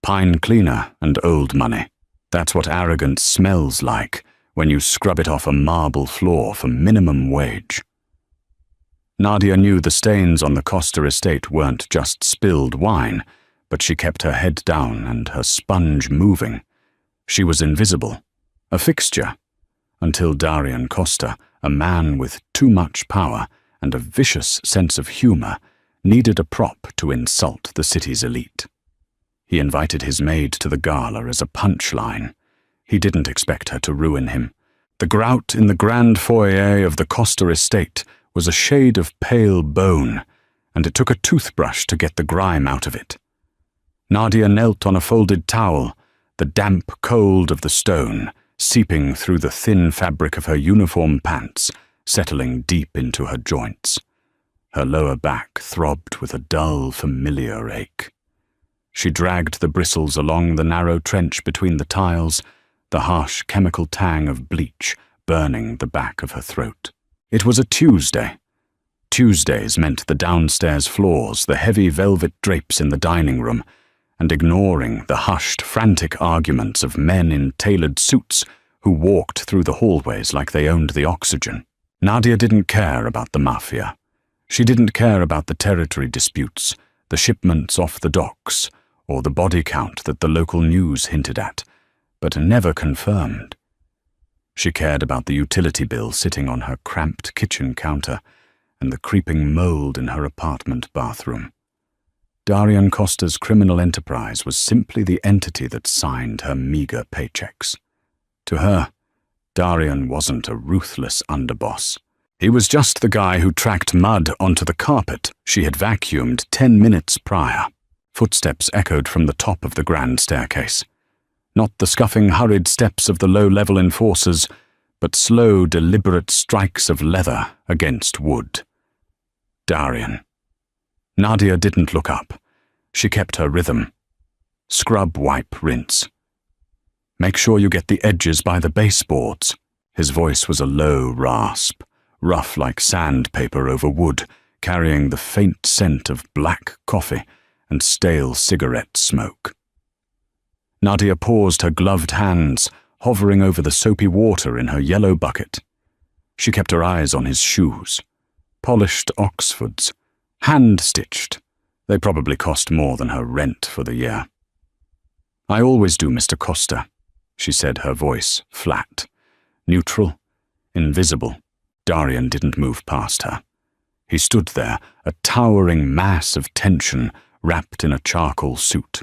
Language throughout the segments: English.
Pine cleaner and old money. That's what arrogance smells like when you scrub it off a marble floor for minimum wage. Nadia knew the stains on the Costa estate weren't just spilled wine, but she kept her head down and her sponge moving. She was invisible, a fixture, until Darian Costa, a man with too much power and a vicious sense of humor, needed a prop to insult the city's elite. He invited his maid to the gala as a punchline. He didn't expect her to ruin him. The grout in the grand foyer of the Costa estate was a shade of pale bone, and it took a toothbrush to get the grime out of it. Nadia knelt on a folded towel, the damp cold of the stone seeping through the thin fabric of her uniform pants, settling deep into her joints. Her lower back throbbed with a dull, familiar ache. She dragged the bristles along the narrow trench between the tiles, the harsh chemical tang of bleach burning the back of her throat. It was a Tuesday. Tuesdays meant the downstairs floors, the heavy velvet drapes in the dining room, and ignoring the hushed, frantic arguments of men in tailored suits who walked through the hallways like they owned the oxygen. Nadia didn't care about the Mafia. She didn't care about the territory disputes, the shipments off the docks, or the body count that the local news hinted at, but never confirmed. She cared about the utility bill sitting on her cramped kitchen counter and the creeping mold in her apartment bathroom. Darian Costa's criminal enterprise was simply the entity that signed her meager paychecks. To her, Darian wasn't a ruthless underboss. He was just the guy who tracked mud onto the carpet she had vacuumed 10 minutes prior. Footsteps echoed from the top of the grand staircase. Not the scuffing, hurried steps of the low-level enforcers, but slow, deliberate strikes of leather against wood. Darian. Nadia didn't look up. She kept her rhythm. Scrub, wipe, rinse. Make sure you get the edges by the baseboards. His voice was a low rasp, rough like sandpaper over wood, carrying the faint scent of black coffee and stale cigarette smoke. Nadia paused her gloved hands, hovering over the soapy water in her yellow bucket. She kept her eyes on his shoes. Polished Oxfords, hand-stitched. They probably cost more than her rent for the year. "I always do, Mr. Costa," she said, her voice flat, neutral, invisible. Darian didn't move past her. He stood there, a towering mass of tension wrapped in a charcoal suit.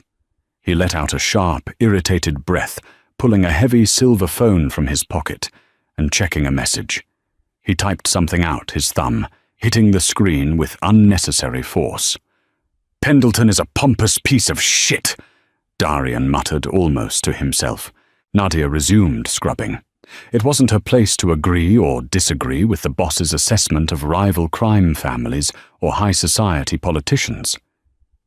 He let out a sharp, irritated breath, pulling a heavy silver phone from his pocket and checking a message. He typed something out, his thumb, hitting the screen with unnecessary force. "Pendleton is a pompous piece of shit," Darian muttered almost to himself. Nadia resumed scrubbing. It wasn't her place to agree or disagree with the boss's assessment of rival crime families or high society politicians.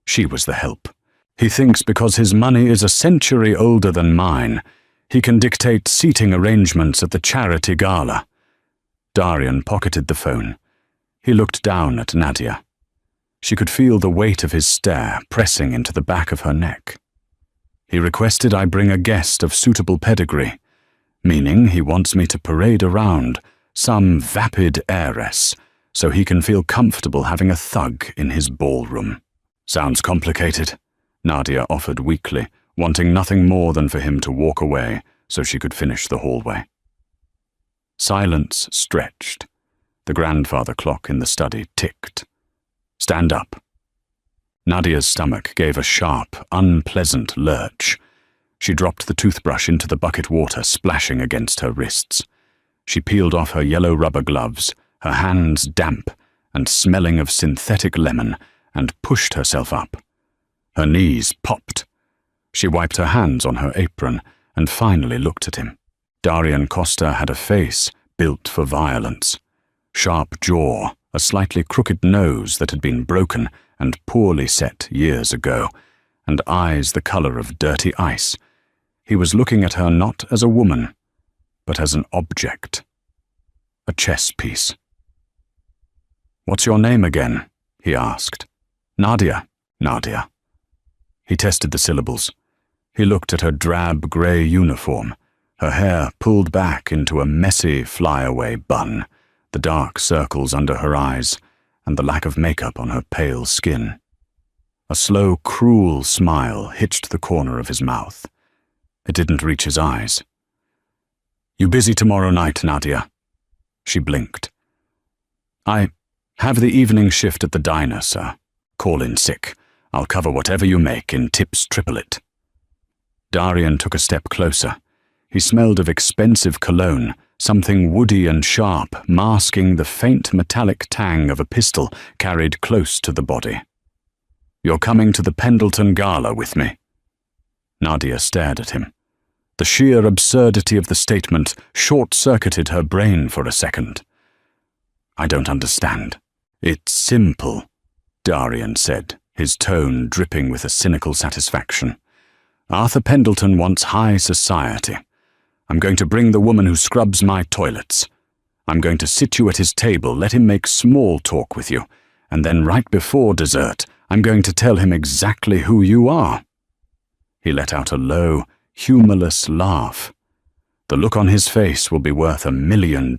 She was the help. He thinks because his money is a century older than mine, he can dictate seating arrangements at the charity gala. Darian pocketed the phone. He looked down at Nadia. She could feel the weight of his stare pressing into the back of her neck. He requested I bring a guest of suitable pedigree, meaning he wants me to parade around some vapid heiress so he can feel comfortable having a thug in his ballroom. Sounds complicated, Nadia offered weakly, wanting nothing more than for him to walk away so she could finish the hallway. Silence stretched. The grandfather clock in the study ticked. "Stand up." Nadia's stomach gave a sharp, unpleasant lurch. She dropped the toothbrush into the bucket water, splashing against her wrists. She peeled off her yellow rubber gloves, her hands damp and smelling of synthetic lemon, and pushed herself up. Her knees popped. She wiped her hands on her apron and finally looked at him. Darian Costa had a face built for violence. Sharp jaw, a slightly crooked nose that had been broken and poorly set years ago, and eyes the color of dirty ice. He was looking at her not as a woman, but as an object. A chess piece. "What's your name again?" he asked. "Nadia." "Nadia." He tested the syllables. He looked at her drab grey uniform, her hair pulled back into a messy flyaway bun, the dark circles under her eyes, and the lack of makeup on her pale skin. A slow, cruel smile hitched the corner of his mouth. It didn't reach his eyes. "You busy tomorrow night, Nadia?" She blinked. "I have the evening shift at the diner, sir. Call in sick. I'll cover whatever you make in tips triplet." Darian took a step closer. He smelled of expensive cologne, something woody and sharp, masking the faint metallic tang of a pistol carried close to the body. "You're coming to the Pendleton Gala with me." Nadia stared at him. The sheer absurdity of the statement short-circuited her brain for a second. "I don't understand." "It's simple," Darian said, his tone dripping with a cynical satisfaction. "Arthur Pendleton wants high society. I'm going to bring the woman who scrubs my toilets. I'm going to sit you at his table, let him make small talk with you, and then right before dessert, I'm going to tell him exactly who you are." He let out a low, humorless laugh. The look on his face will be worth $1 million.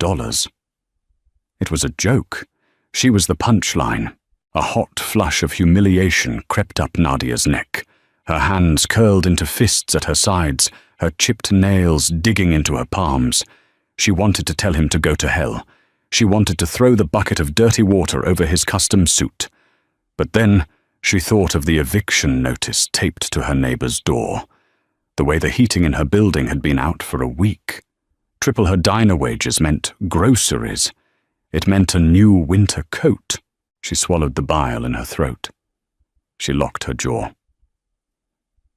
It was a joke. She was the punchline. A hot flush of humiliation crept up Nadia's neck. Her hands curled into fists at her sides, her chipped nails digging into her palms. She wanted to tell him to go to hell. She wanted to throw the bucket of dirty water over his custom suit. But then she thought of the eviction notice taped to her neighbor's door. The way the heating in her building had been out for a week. Triple her diner wages meant groceries. It meant a new winter coat. She swallowed the bile in her throat. She locked her jaw.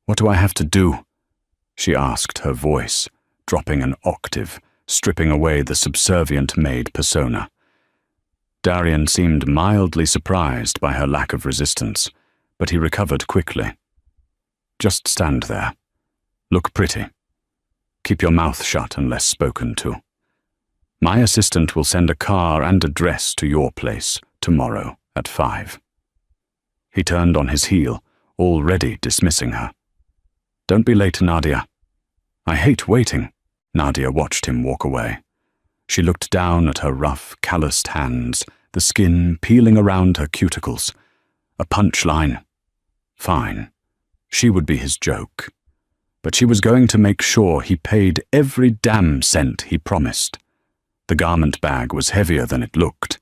"What do I have to do?" she asked, her voice dropping an octave, stripping away the subservient maid persona. Darian seemed mildly surprised by her lack of resistance, but he recovered quickly. "Just stand there. Look pretty. Keep your mouth shut unless spoken to. My assistant will send a car and a dress to your place tomorrow at 5. He turned on his heel, already dismissing her. "Don't be late, Nadia." "I hate waiting." Nadia watched him walk away. She looked down at her rough, calloused hands, the skin peeling around her cuticles. A punchline. Fine. She would be his joke. But she was going to make sure he paid every damn cent he promised. The garment bag was heavier than it looked.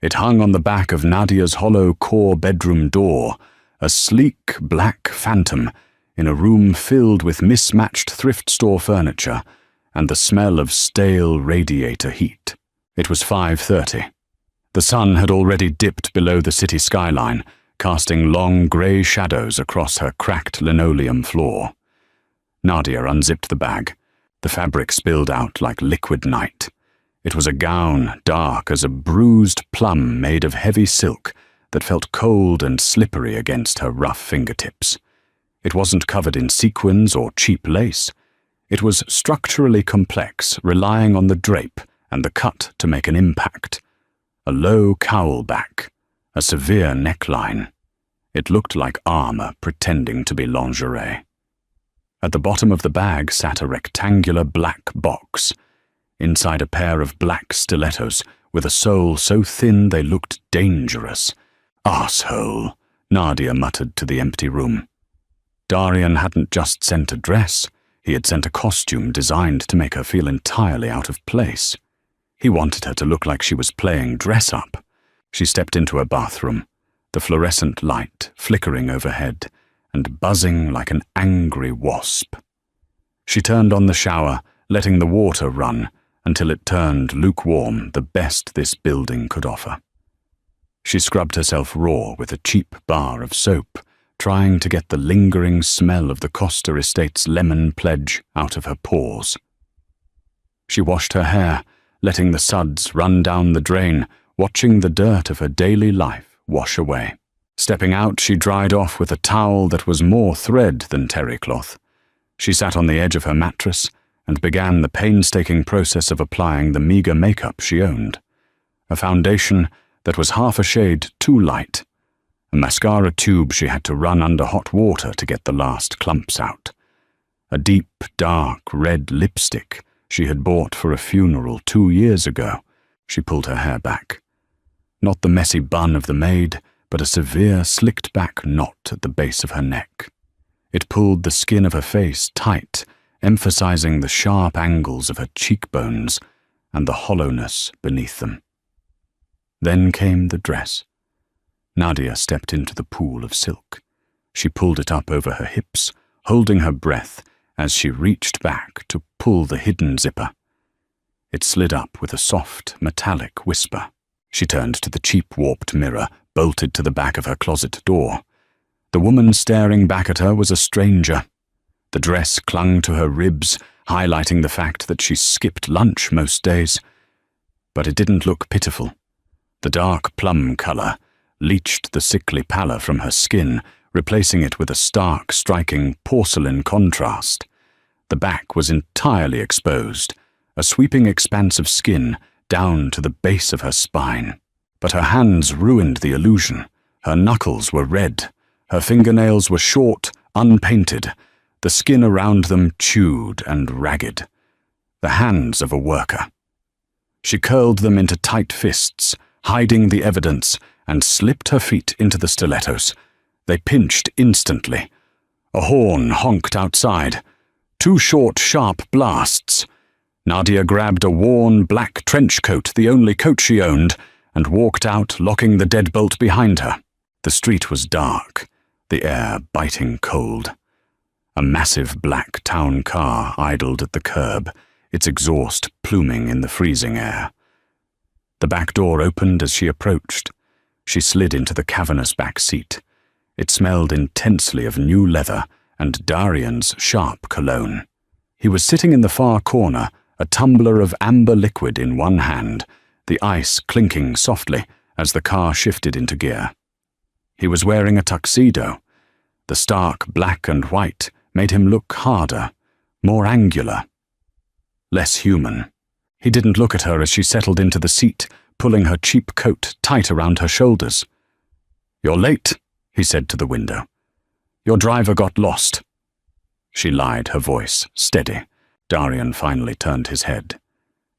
It hung on the back of Nadia's hollow core bedroom door, a sleek black phantom in a room filled with mismatched thrift store furniture and the smell of stale radiator heat. It was 5:30. The sun had already dipped below the city skyline, casting long grey shadows across her cracked linoleum floor. Nadia unzipped the bag. The fabric spilled out like liquid night. It was a gown dark as a bruised plum made of heavy silk that felt cold and slippery against her rough fingertips. It wasn't covered in sequins or cheap lace. It was structurally complex, relying on the drape and the cut to make an impact. A low cowl back, a severe neckline. It looked like armor pretending to be lingerie. At the bottom of the bag sat a rectangular black box. Inside a pair of black stilettos, with a sole so thin they looked dangerous. "Arsehole," Nadia muttered to the empty room. Darian hadn't just sent a dress, he had sent a costume designed to make her feel entirely out of place. He wanted her to look like she was playing dress-up. She stepped into her bathroom, the fluorescent light flickering overhead and buzzing like an angry wasp. She turned on the shower, letting the water run, until it turned lukewarm, the best this building could offer. She scrubbed herself raw with a cheap bar of soap, trying to get the lingering smell of the Costa Estate's lemon pledge out of her pores. She washed her hair, letting the suds run down the drain, watching the dirt of her daily life wash away. Stepping out, she dried off with a towel that was more thread than terry cloth. She sat on the edge of her mattress and began the painstaking process of applying the meager makeup she owned. A foundation that was half a shade too light. A mascara tube she had to run under hot water to get the last clumps out. a deep, dark red lipstick she had bought for a funeral 2 years ago. She pulled her hair back. Not the messy bun of the Maid, but a severe, slicked-back knot at the base of her neck. It pulled the skin of her face tight, emphasizing the sharp angles of her cheekbones and the hollowness beneath them. Then came the dress. Nadia stepped into the pool of silk. She pulled it up over her hips, holding her breath as she reached back to pull the hidden zipper. It slid up with a soft, metallic whisper. She turned to the cheap warped mirror bolted to the back of her closet door. The woman staring back at her was a stranger. The dress clung to her ribs, highlighting the fact that she skipped lunch most days. But it didn't look pitiful. The dark plum color leached the sickly pallor from her skin, replacing it with a stark, striking porcelain contrast. The back was entirely exposed, a sweeping expanse of skin down to the base of her spine. But her hands ruined the illusion. Her knuckles were red. Her fingernails were short, unpainted, the skin around them chewed and ragged. The hands of a worker. She curled them into tight fists, hiding the evidence, and slipped her feet into the stilettos. They pinched instantly. A horn honked outside. 2 short, sharp blasts. Nadia grabbed a worn black trench coat, the only coat she owned, and walked out, locking the deadbolt behind her. The street was dark, the air biting cold. A massive black town car idled at the curb, its exhaust pluming in the freezing air. The back door opened as she approached. She slid into the cavernous back seat. It smelled intensely of new leather and Darian's sharp cologne. He was sitting in the far corner, a tumbler of amber liquid in one hand, the ice clinking softly as the car shifted into gear. He was wearing a tuxedo. The stark black and white made him look harder, more angular, less human. He didn't look at her as she settled into the seat, pulling her cheap coat tight around her shoulders. "You're late," he said to the window. "Your driver got lost." She lied, her voice steady. Darian finally turned his head.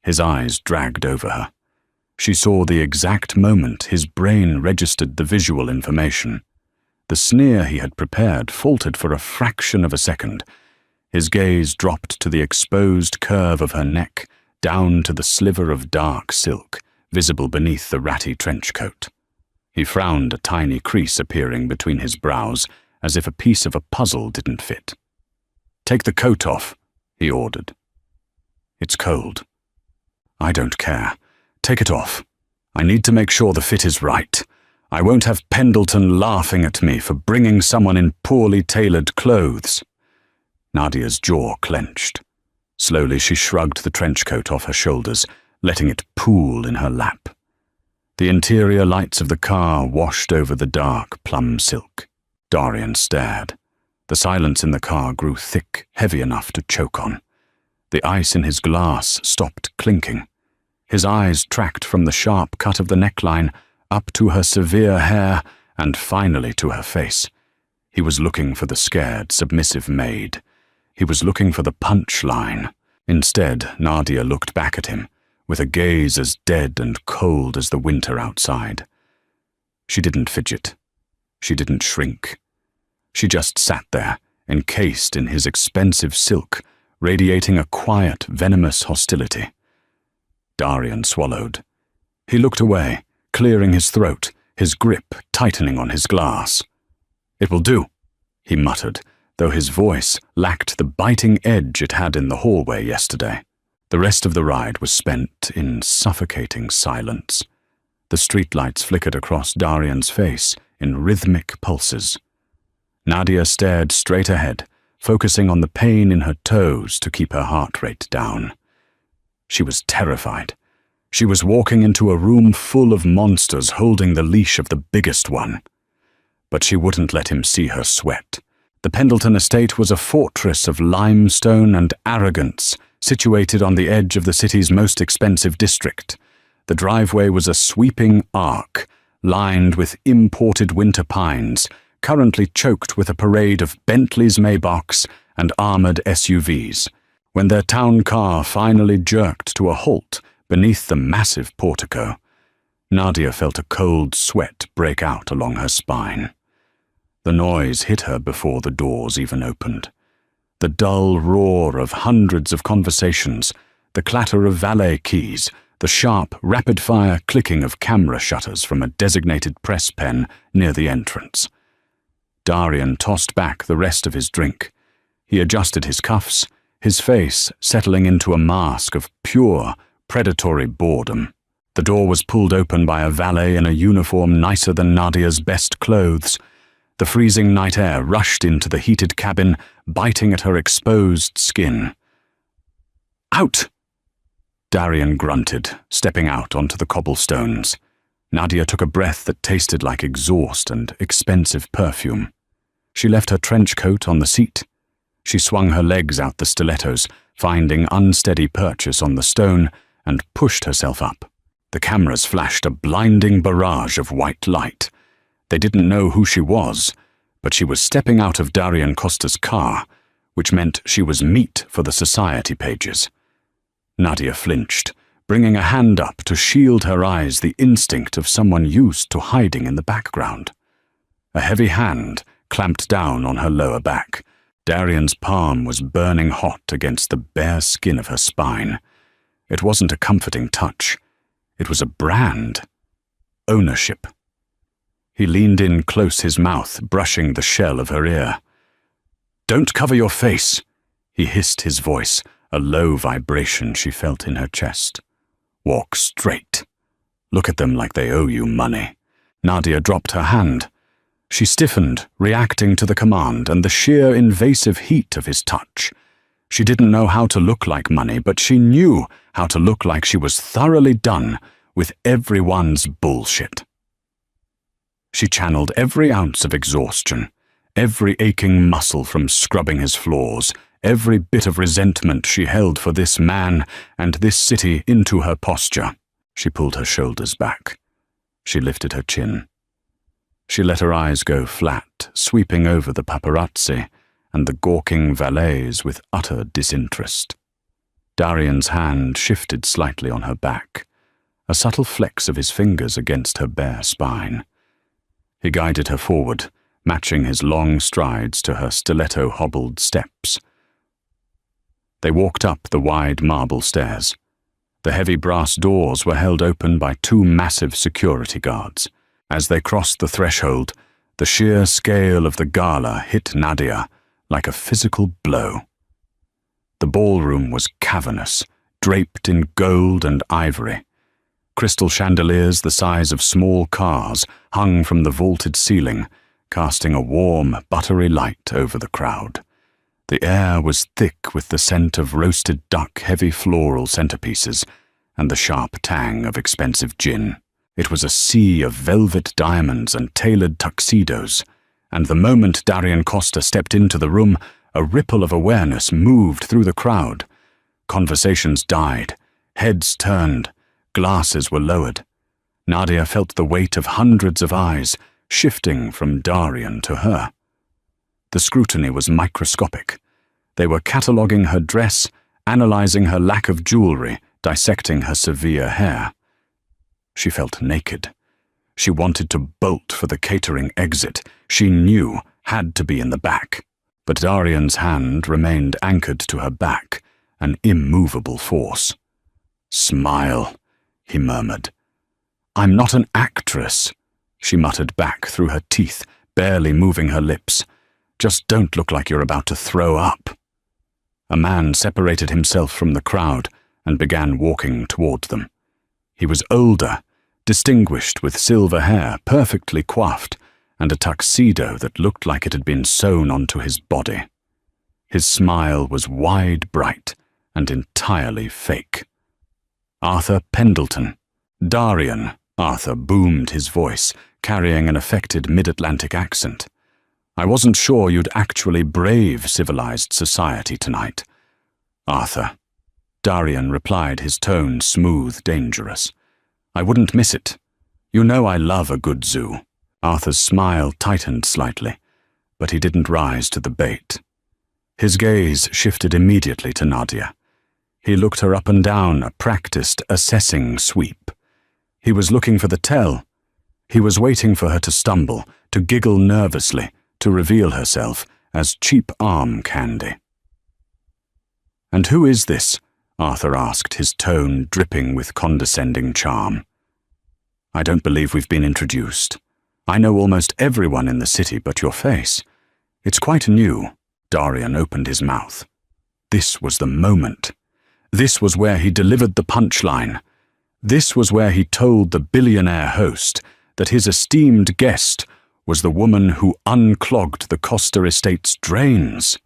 His eyes dragged over her. She saw the exact moment his brain registered the visual information. The sneer he had prepared faltered for a fraction of a second. His gaze dropped to the exposed curve of her neck, down to the sliver of dark silk, visible beneath the ratty trench coat. He frowned, a tiny crease appearing between his brows, as if a piece of a puzzle didn't fit. "Take the coat off," he ordered. "It's cold." "I don't care. Take it off. I need to make sure the fit is right. I won't have Pendleton laughing at me for bringing someone in poorly tailored clothes." Nadia's jaw clenched. Slowly she shrugged the trench coat off her shoulders, letting it pool in her lap. The interior lights of the car washed over the dark plum silk. Darian stared. The silence in the car grew thick, heavy enough to choke on. The ice in his glass stopped clinking. His eyes tracked from the sharp cut of the neckline up to her severe hair and finally to her face. He was looking for the scared, submissive Maid. He was looking for the punchline. Instead, Nadia looked back at him, with a gaze as dead and cold as the winter outside. She didn't fidget. She didn't shrink. She just sat there, encased in his expensive silk, radiating a quiet, venomous hostility. Darian swallowed. He looked away, clearing his throat, his grip tightening on his glass. "It will do," he muttered, though his voice lacked the biting edge it had in the hallway yesterday. The rest of the ride was spent in suffocating silence. The streetlights flickered across Darian's face in rhythmic pulses. Nadia stared straight ahead, focusing on the pain in her toes to keep her heart rate down. She was terrified. She was walking into a room full of monsters holding the leash of the biggest one. But she wouldn't let him see her sweat. The Pendleton estate was a fortress of limestone and arrogance, situated on the edge of the city's most expensive district. The driveway was a sweeping arc, lined with imported winter pines, currently choked with a parade of Bentleys, Maybachs, and armored SUVs. When their town car finally jerked to a halt beneath the massive portico, Nadia felt a cold sweat break out along her spine. The noise hit her before the doors even opened. The dull roar of hundreds of conversations, the clatter of valet keys, the sharp, rapid-fire clicking of camera shutters from a designated press pen near the entrance. Darian tossed back the rest of his drink. He adjusted his cuffs, his face settling into a mask of pure, predatory boredom. The door was pulled open by a valet in a uniform nicer than Nadia's best clothes. The freezing night air rushed into the heated cabin, biting at her exposed skin. "Out!" Darian grunted, stepping out onto the cobblestones. Nadia took a breath that tasted like exhaust and expensive perfume. She left her trench coat on the seat. She swung her legs out the stilettos, finding unsteady purchase on the stone, and pushed herself up. The cameras flashed a blinding barrage of white light. They didn't know who she was, but she was stepping out of Darian Costa's car, which meant she was meat for the society pages. Nadia flinched, bringing a hand up to shield her eyes, the instinct of someone used to hiding in the background. A heavy hand clamped down on her lower back. Darian's palm was burning hot against the bare skin of her spine. It wasn't a comforting touch. It was a brand. Ownership. He leaned in close, his mouth brushing the shell of her ear. "Don't cover your face," he hissed, his voice, a low vibration she felt in her chest. "Walk straight. Look at them like they owe you money." Nadia dropped her hand. She stiffened, reacting to the command and the sheer invasive heat of his touch. She didn't know how to look like money, but she knew how to look like she was thoroughly done with everyone's bullshit. She channeled every ounce of exhaustion, every aching muscle from scrubbing his floors, every bit of resentment she held for this man and this city into her posture. She pulled her shoulders back. She lifted her chin. She let her eyes go flat, sweeping over the paparazzi and the gawking valets with utter disinterest. Darian's hand shifted slightly on her back, a subtle flex of his fingers against her bare spine. He guided her forward, matching his long strides to her stiletto-hobbled steps. They walked up the wide marble stairs. The heavy brass doors were held open by two massive security guards. As they crossed the threshold, the sheer scale of the gala hit Nadia like a physical blow. The ballroom was cavernous, draped in gold and ivory. Crystal chandeliers the size of small cars hung from the vaulted ceiling, casting a warm, buttery light over the crowd. The air was thick with the scent of roasted duck, heavy floral centerpieces, and the sharp tang of expensive gin. It was a sea of velvet diamonds and tailored tuxedos, and the moment Darian Costa stepped into the room, a ripple of awareness moved through the crowd. Conversations died, heads turned, glasses were lowered. Nadia felt the weight of hundreds of eyes shifting from Darian to her. The scrutiny was microscopic. They were cataloguing her dress, analyzing her lack of jewelry, dissecting her severe hair. She felt naked. She wanted to bolt for the catering exit. She knew had to be in the back. But Darian's hand remained anchored to her back, an immovable force. "Smile," he murmured. "I'm not an actress," she muttered back through her teeth, barely moving her lips. "Just don't look like you're about to throw up." A man separated himself from the crowd and began walking toward them. He was older, distinguished with silver hair, perfectly coiffed, and a tuxedo that looked like it had been sewn onto his body. His smile was wide, bright, and entirely fake. Arthur Pendleton. "Darian," Arthur boomed his voice, carrying an affected mid-Atlantic accent. "I wasn't sure you'd actually brave civilized society tonight." "Arthur," Darian replied, his tone smooth, dangerous. "I wouldn't miss it. You know I love a good zoo." Arthur's smile tightened slightly, but he didn't rise to the bait. His gaze shifted immediately to Nadia. He looked her up and down, a practiced, assessing sweep. He was looking for the tell. He was waiting for her to stumble, to giggle nervously, to reveal herself as cheap arm candy. "And who is this?" Arthur asked, his tone dripping with condescending charm. "I don't believe we've been introduced. I know almost everyone in the city but your face. It's quite new." Darian opened his mouth. This was the moment. This was where he delivered the punchline. This was where he told the billionaire host that his esteemed guest was the woman who unclogged the Costa estate's drains.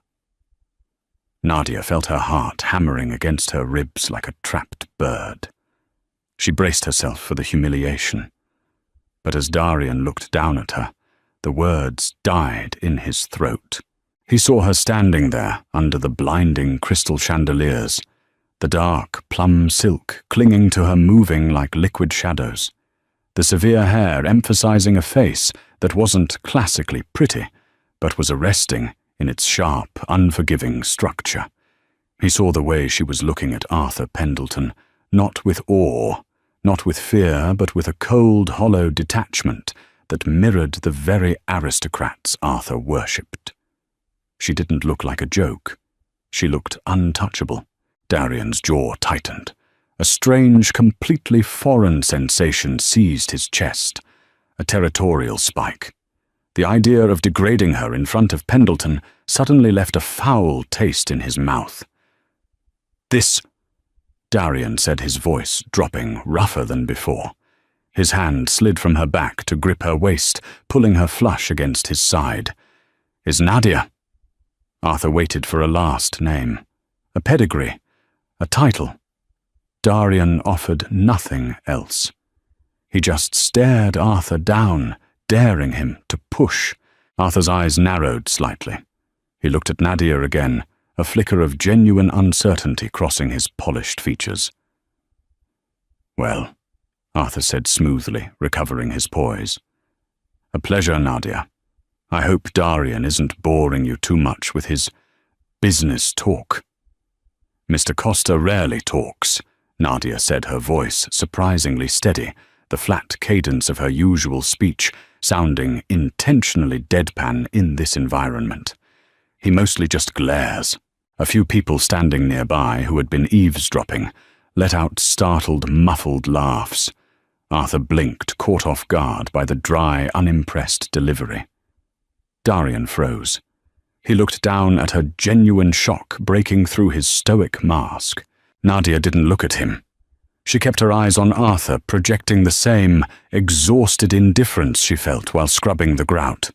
Nadia felt her heart hammering against her ribs like a trapped bird. She braced herself for the humiliation. But as Darian looked down at her, the words died in his throat. He saw her standing there under the blinding crystal chandeliers, the dark plum silk clinging to her, moving like liquid shadows, the severe hair emphasizing a face that wasn't classically pretty, but was arresting in its sharp, unforgiving structure. He saw the way she was looking at Arthur Pendleton, not with awe, not with fear, but with a cold, hollow detachment that mirrored the very aristocrats Arthur worshipped. She didn't look like a joke. She looked untouchable. Darian's jaw tightened. A strange, completely foreign sensation seized his chest, a territorial spike. The idea of degrading her in front of Pendleton suddenly left a foul taste in his mouth. "This," Darian said, his voice dropping, rougher than before. His hand slid from her back to grip her waist, pulling her flush against his side. "Is Nadia?" Arthur waited for a last name, a pedigree, a title. Darian offered nothing else. He just stared Arthur down, daring him to push. Arthur's eyes narrowed slightly. He looked at Nadia again, a flicker of genuine uncertainty crossing his polished features. "Well," Arthur said smoothly, recovering his poise. "A pleasure, Nadia. I hope Darian isn't boring you too much with his business talk." "Mr. Costa rarely talks," Nadia said, her voice surprisingly steady, the flat cadence of her usual speech sounding intentionally deadpan in this environment. "He mostly just glares." A few people standing nearby, who had been eavesdropping, let out startled, muffled laughs. Arthur blinked, caught off guard by the dry, unimpressed delivery. Darian froze. He looked down at her genuine shock breaking through his stoic mask. Nadia didn't look at him. She kept her eyes on Arthur, projecting the same exhausted indifference she felt while scrubbing the grout.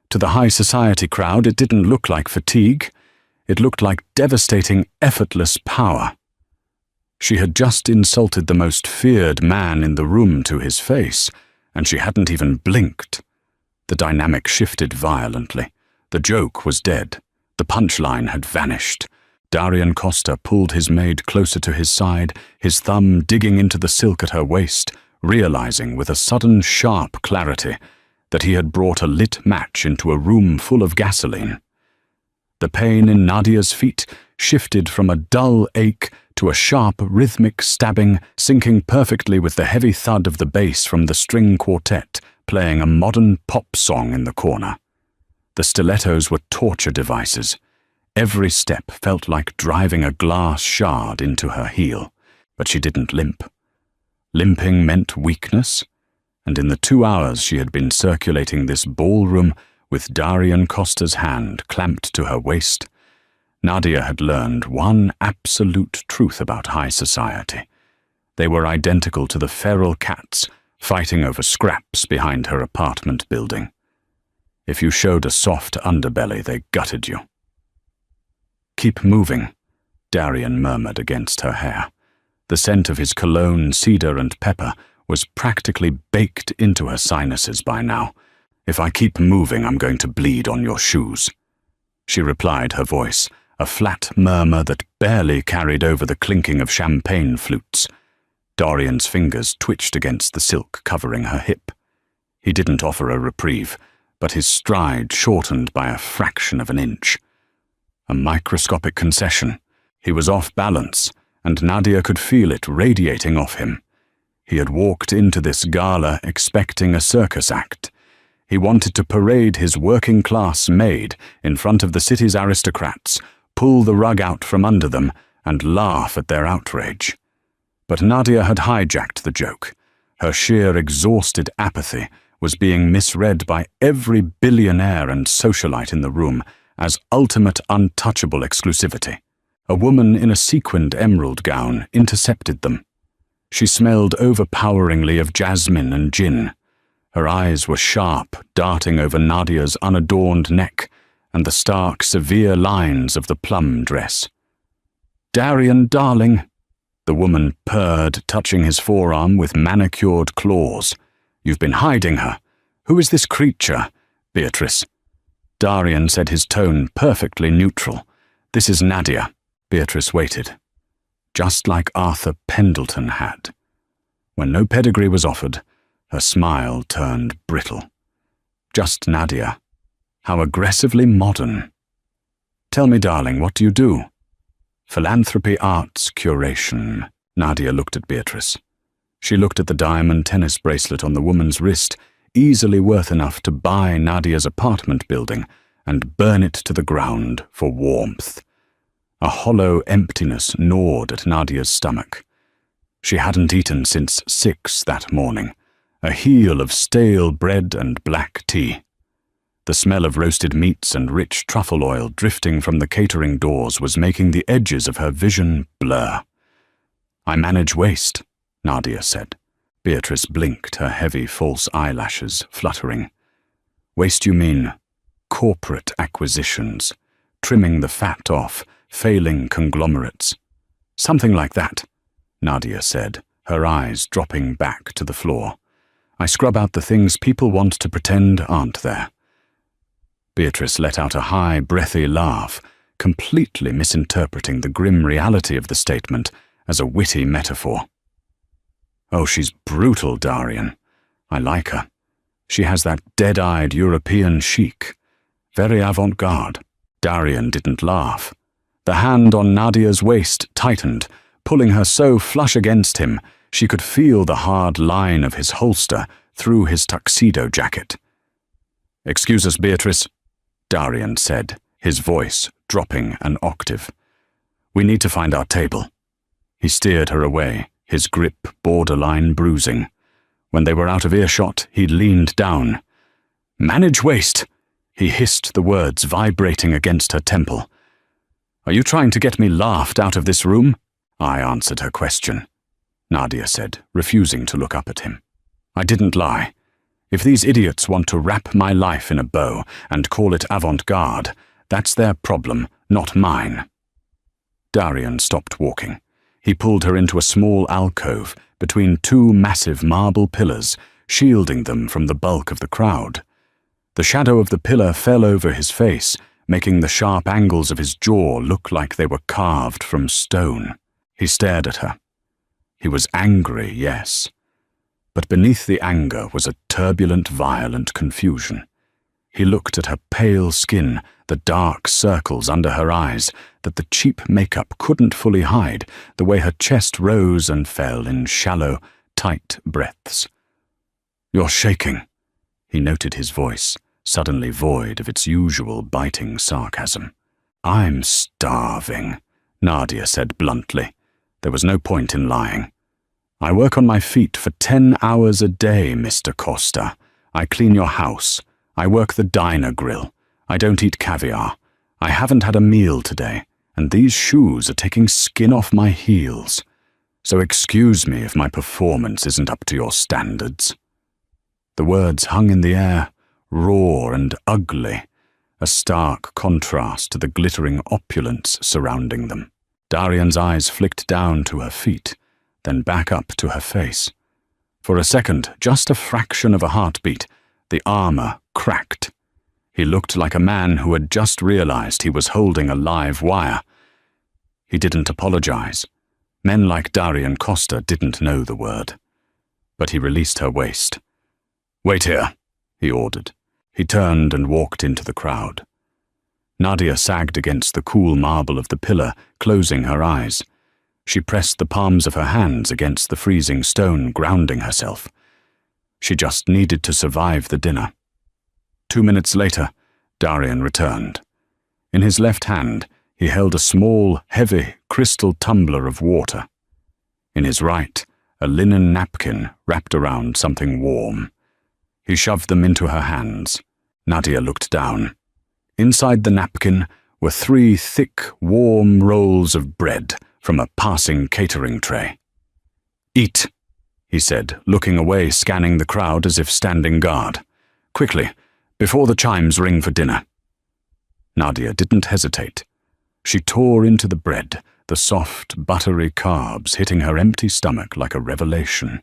To the high society crowd, it didn't look like fatigue. It looked like devastating, effortless power. She had just insulted the most feared man in the room to his face, and she hadn't even blinked. The dynamic shifted violently. The joke was dead. The punchline had vanished. Darian Costa pulled his maid closer to his side, his thumb digging into the silk at her waist, realizing with a sudden sharp clarity that he had brought a lit match into a room full of gasoline. The pain in Nadia's feet shifted from a dull ache to a sharp, rhythmic stabbing, syncing perfectly with the heavy thud of the bass from the string quartet playing a modern pop song in the corner. The stilettos were torture devices. Every step felt like driving a glass shard into her heel, but she didn't limp. Limping meant weakness, and in the 2 hours she had been circulating this ballroom with Darian Costa's hand clamped to her waist, Nadia had learned one absolute truth about high society. They were identical to the feral cats fighting over scraps behind her apartment building. If you showed a soft underbelly, they gutted you. "Keep moving," Darian murmured against her hair. The scent of his cologne, cedar and pepper was practically baked into her sinuses by now. "If I keep moving, I'm going to bleed on your shoes." She replied, her voice a flat murmur that barely carried over the clinking of champagne flutes. Darian's fingers twitched against the silk covering her hip. He didn't offer a reprieve, but his stride shortened by a fraction of an inch. A microscopic concession. He was off balance, and Nadia could feel it radiating off him. He had walked into this gala expecting a circus act. He wanted to parade his working-class Maid in front of the city's aristocrats, pull the rug out from under them, and laugh at their outrage. But Nadia had hijacked the joke. Her sheer exhausted apathy was being misread by every billionaire and socialite in the room as ultimate untouchable exclusivity. A woman in a sequined emerald gown intercepted them. She smelled overpoweringly of jasmine and gin. Her eyes were sharp, darting over Nadia's unadorned neck and the stark, severe lines of the plum dress. "Darian, darling," the woman purred, touching his forearm with manicured claws. "You've been hiding her. Who is this creature?" "Beatrice." Darian said, his tone perfectly neutral. "This is Nadia." Beatrice waited. Just like Arthur Pendleton had. When no pedigree was offered, her smile turned brittle. Just Nadia. How aggressively modern. "Tell me, darling, what do you do?" "Philanthropy, arts, curation." Nadia looked at Beatrice. She looked at the diamond tennis bracelet on the woman's wrist, easily worth enough to buy Nadia's apartment building and burn it to the ground for warmth. A hollow emptiness gnawed at Nadia's stomach. She hadn't eaten since 6 that morning, a heel of stale bread and black tea. The smell of roasted meats and rich truffle oil drifting from the catering doors was making the edges of her vision blur. "I manage waste," Nadia said. Beatrice blinked, her heavy false eyelashes fluttering. "Waste, you mean corporate acquisitions, trimming the fat off failing conglomerates." "Something like that," Nadia said, her eyes dropping back to the floor. "I scrub out the things people want to pretend aren't there." Beatrice let out a high, breathy laugh, completely misinterpreting the grim reality of the statement as a witty metaphor. "Oh, she's brutal, Darian. I like her. She has that dead-eyed European chic. Very avant-garde." Darian didn't laugh. The hand on Nadia's waist tightened, pulling her so flush against him she could feel the hard line of his holster through his tuxedo jacket. "Excuse us, Beatrice," Darian said, his voice dropping an octave. "We need to find our table." He steered her away, his grip borderline bruising. When they were out of earshot, he leaned down. "Manage waste," he hissed the words vibrating against her temple. "Are you trying to get me laughed out of this room?" "I answered her question," Nadia said, refusing to look up at him. "I didn't lie. If these idiots want to wrap my life in a bow and call it avant-garde, that's their problem, not mine." Darian stopped walking. He pulled her into a small alcove between 2 massive marble pillars, shielding them from the bulk of the crowd. The shadow of the pillar fell over his face, making the sharp angles of his jaw look like they were carved from stone. He stared at her. He was angry, yes. But beneath the anger was a turbulent, violent confusion. He looked at her pale skin, the dark circles under her eyes that the cheap makeup couldn't fully hide, the way her chest rose and fell in shallow, tight breaths. "You're shaking," he noted his voice, suddenly void of its usual biting sarcasm. "I'm starving," Nadia said bluntly. There was no point in lying. "I work on my feet for 10 hours a day, Mr. Costa. I clean your house. I work the diner grill. I don't eat caviar. I haven't had a meal today, and these shoes are taking skin off my heels. So excuse me if my performance isn't up to your standards." The words hung in the air, raw and ugly, a stark contrast to the glittering opulence surrounding them. Darian's eyes flicked down to her feet, then back up to her face. For a second, just a fraction of a heartbeat, the armor cracked. He looked like a man who had just realized he was holding a live wire. He didn't apologize. Men like Darian Costa didn't know the word. But he released her waist. "Wait here," he ordered. He turned and walked into the crowd. Nadia sagged against the cool marble of the pillar, closing her eyes. She pressed the palms of her hands against the freezing stone, grounding herself. She just needed to survive the dinner. 2 minutes later, Darian returned. In his left hand, he held a small, heavy, crystal tumbler of water. In his right, a linen napkin wrapped around something warm. He shoved them into her hands. Nadia looked down. Inside the napkin were 3 thick, warm rolls of bread from a passing catering tray. "Eat," he said, looking away, scanning the crowd as if standing guard. "Quickly, before the chimes ring for dinner." Nadia didn't hesitate. She tore into the bread, the soft, buttery carbs hitting her empty stomach like a revelation.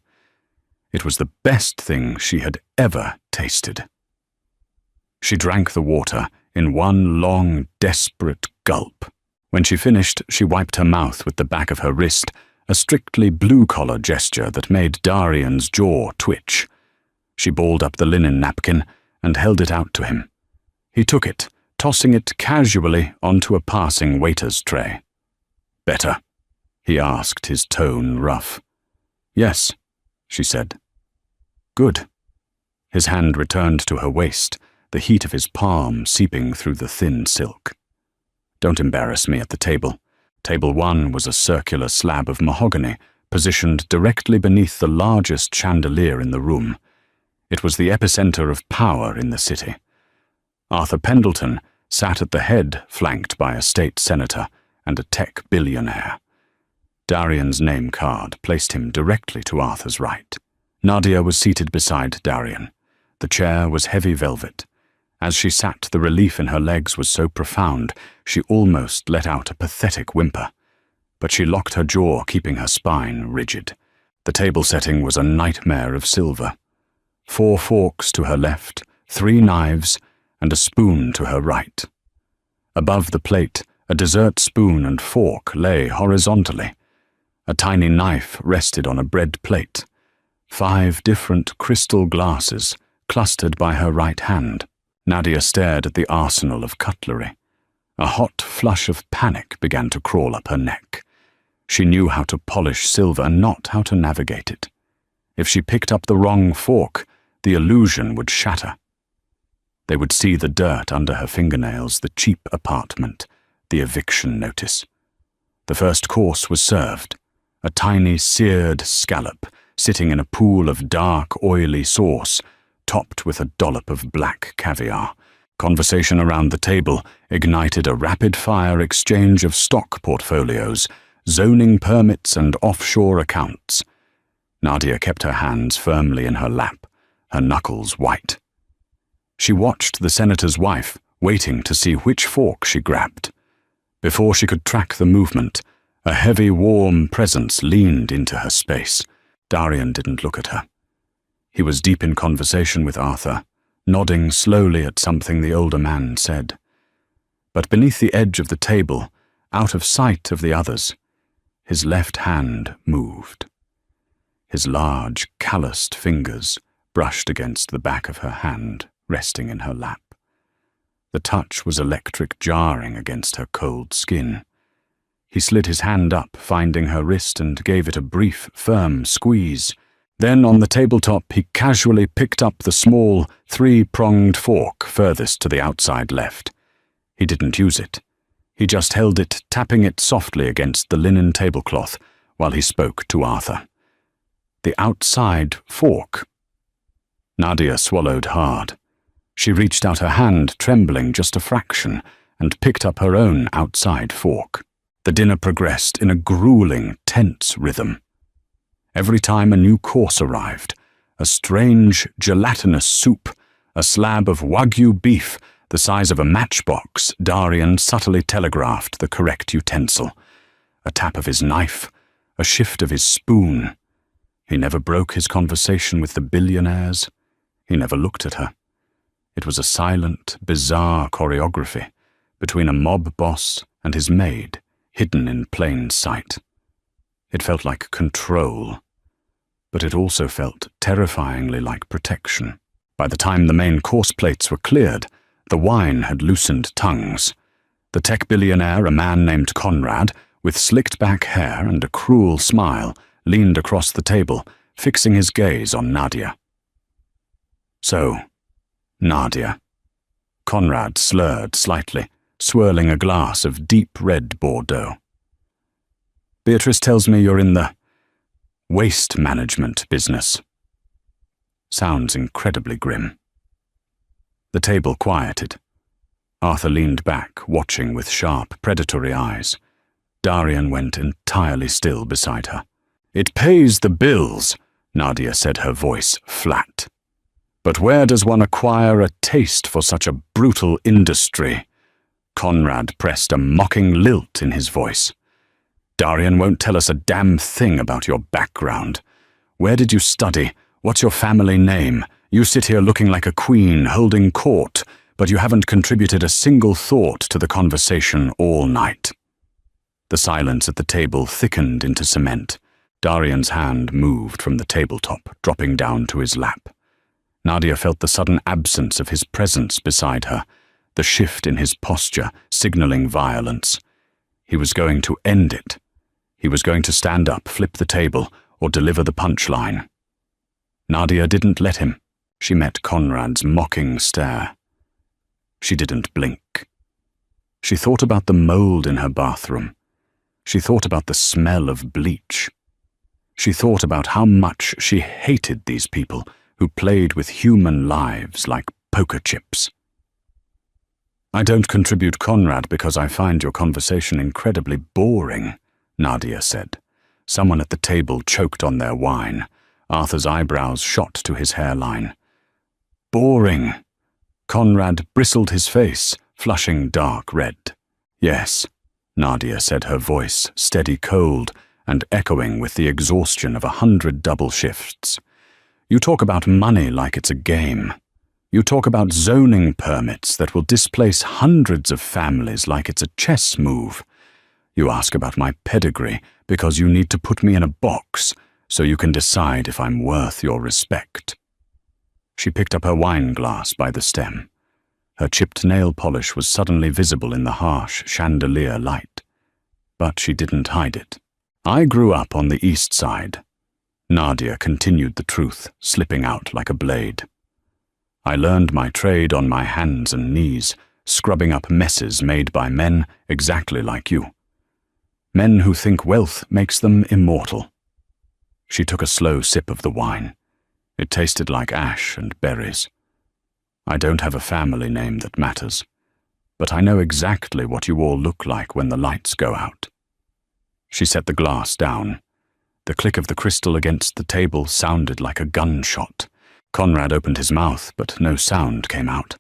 It was the best thing she had ever tasted. She drank the water in one long, desperate gulp. When she finished, she wiped her mouth with the back of her wrist, a strictly blue-collar gesture that made Darian's jaw twitch. She balled up the linen napkin and held it out to him. He took it, tossing it casually onto a passing waiter's tray. "Better?" he asked, his tone rough. "Yes," she said. "Good." His hand returned to her waist, the heat of his palm seeping through the thin silk. "Don't embarrass me at the table." Table 1 was a circular slab of mahogany, positioned directly beneath the largest chandelier in the room. It was the epicenter of power in the city. Arthur Pendleton sat at the head, flanked by a state senator and a tech billionaire. Darian's name card placed him directly to Arthur's right. Nadia was seated beside Darian. The chair was heavy velvet. As she sat, the relief in her legs was so profound, she almost let out a pathetic whimper. But she locked her jaw, keeping her spine rigid. The table setting was a nightmare of silver. 4 forks to her left, 3 knives, and a spoon to her right. Above the plate, a dessert spoon and fork lay horizontally. A tiny knife rested on a bread plate. 5 different crystal glasses clustered by her right hand. Nadia stared at the arsenal of cutlery. A hot flush of panic began to crawl up her neck. She knew how to polish silver, not how to navigate it. If she picked up the wrong fork, the illusion would shatter. They would see the dirt under her fingernails, the cheap apartment, the eviction notice. The first course was served. A tiny seared scallop sitting in a pool of dark, oily sauce, topped with a dollop of black caviar. Conversation around the table ignited a rapid-fire exchange of stock portfolios, zoning permits and offshore accounts. Nadia kept her hands firmly in her lap, her knuckles white. She watched the senator's wife, waiting to see which fork she grabbed. Before she could track the movement, a heavy, warm presence leaned into her space. Darian didn't look at her. He was deep in conversation with Arthur, nodding slowly at something the older man said. But beneath the edge of the table, out of sight of the others, his left hand moved. His large, calloused fingers brushed against the back of her hand, resting in her lap. The touch was electric, jarring against her cold skin. He slid his hand up, finding her wrist, and gave it a brief, firm squeeze. Then, on the tabletop, he casually picked up the small, 3-pronged fork furthest to the outside left. He didn't use it. He just held it, tapping it softly against the linen tablecloth while he spoke to Arthur. The outside fork. Nadia swallowed hard. She reached out her hand, trembling just a fraction, and picked up her own outside fork. The dinner progressed in a grueling, tense rhythm. Every time a new course arrived, a strange, gelatinous soup, a slab of Wagyu beef the size of a matchbox, Darian subtly telegraphed the correct utensil. A tap of his knife, a shift of his spoon. He never broke his conversation with the billionaires. He never looked at her. It was a silent, bizarre choreography between a mob boss and his maid, hidden in plain sight. It felt like control, but it also felt terrifyingly like protection. By the time the main course plates were cleared, the wine had loosened tongues. The tech billionaire, a man named Conrad, with slicked-back hair and a cruel smile, leaned across the table, fixing his gaze on Nadia. So, Nadia. Conrad slurred slightly, swirling a glass of deep red Bordeaux. Beatrice tells me you're in the waste management business. Sounds incredibly grim. The table quieted. Arthur leaned back, watching with sharp, predatory eyes. Darian went entirely still beside her. It pays the bills, Nadia said, her voice flat. But where does one acquire a taste for such a brutal industry? Conrad pressed a mocking lilt in his voice. Darian won't tell us a damn thing about your background. Where did you study? What's your family name? You sit here looking like a queen holding court, but you haven't contributed a single thought to the conversation all night. The silence at the table thickened into cement. Darian's hand moved from the tabletop, dropping down to his lap. Nadia felt the sudden absence of his presence beside her, the shift in his posture, signaling violence. He was going to end it. He was going to stand up, flip the table, or deliver the punchline. Nadia didn't let him. She met Conrad's mocking stare. She didn't blink. She thought about the mold in her bathroom. She thought about the smell of bleach. She thought about how much she hated these people who played with human lives like poker chips. I don't contribute Conrad because I find your conversation incredibly boring, Nadia said. Someone at the table choked on their wine. Arthur's eyebrows shot to his hairline. Boring. Conrad bristled his face, flushing dark red. Yes, Nadia said, her voice steady cold and echoing with the exhaustion of 100 double shifts. You talk about money like it's a game. You talk about zoning permits that will displace hundreds of families like it's a chess move. You ask about my pedigree because you need to put me in a box so you can decide if I'm worth your respect. She picked up her wine glass by the stem. Her chipped nail polish was suddenly visible in the harsh chandelier light. But she didn't hide it. I grew up on the east side. Nadia continued the truth, slipping out like a blade. I learned my trade on my hands and knees, scrubbing up messes made by men exactly like you. Men who think wealth makes them immortal. She took a slow sip of the wine. It tasted like ash and berries. I don't have a family name that matters, but I know exactly what you all look like when the lights go out. She set the glass down. The click of the crystal against the table sounded like a gunshot. Conrad opened his mouth, but no sound came out.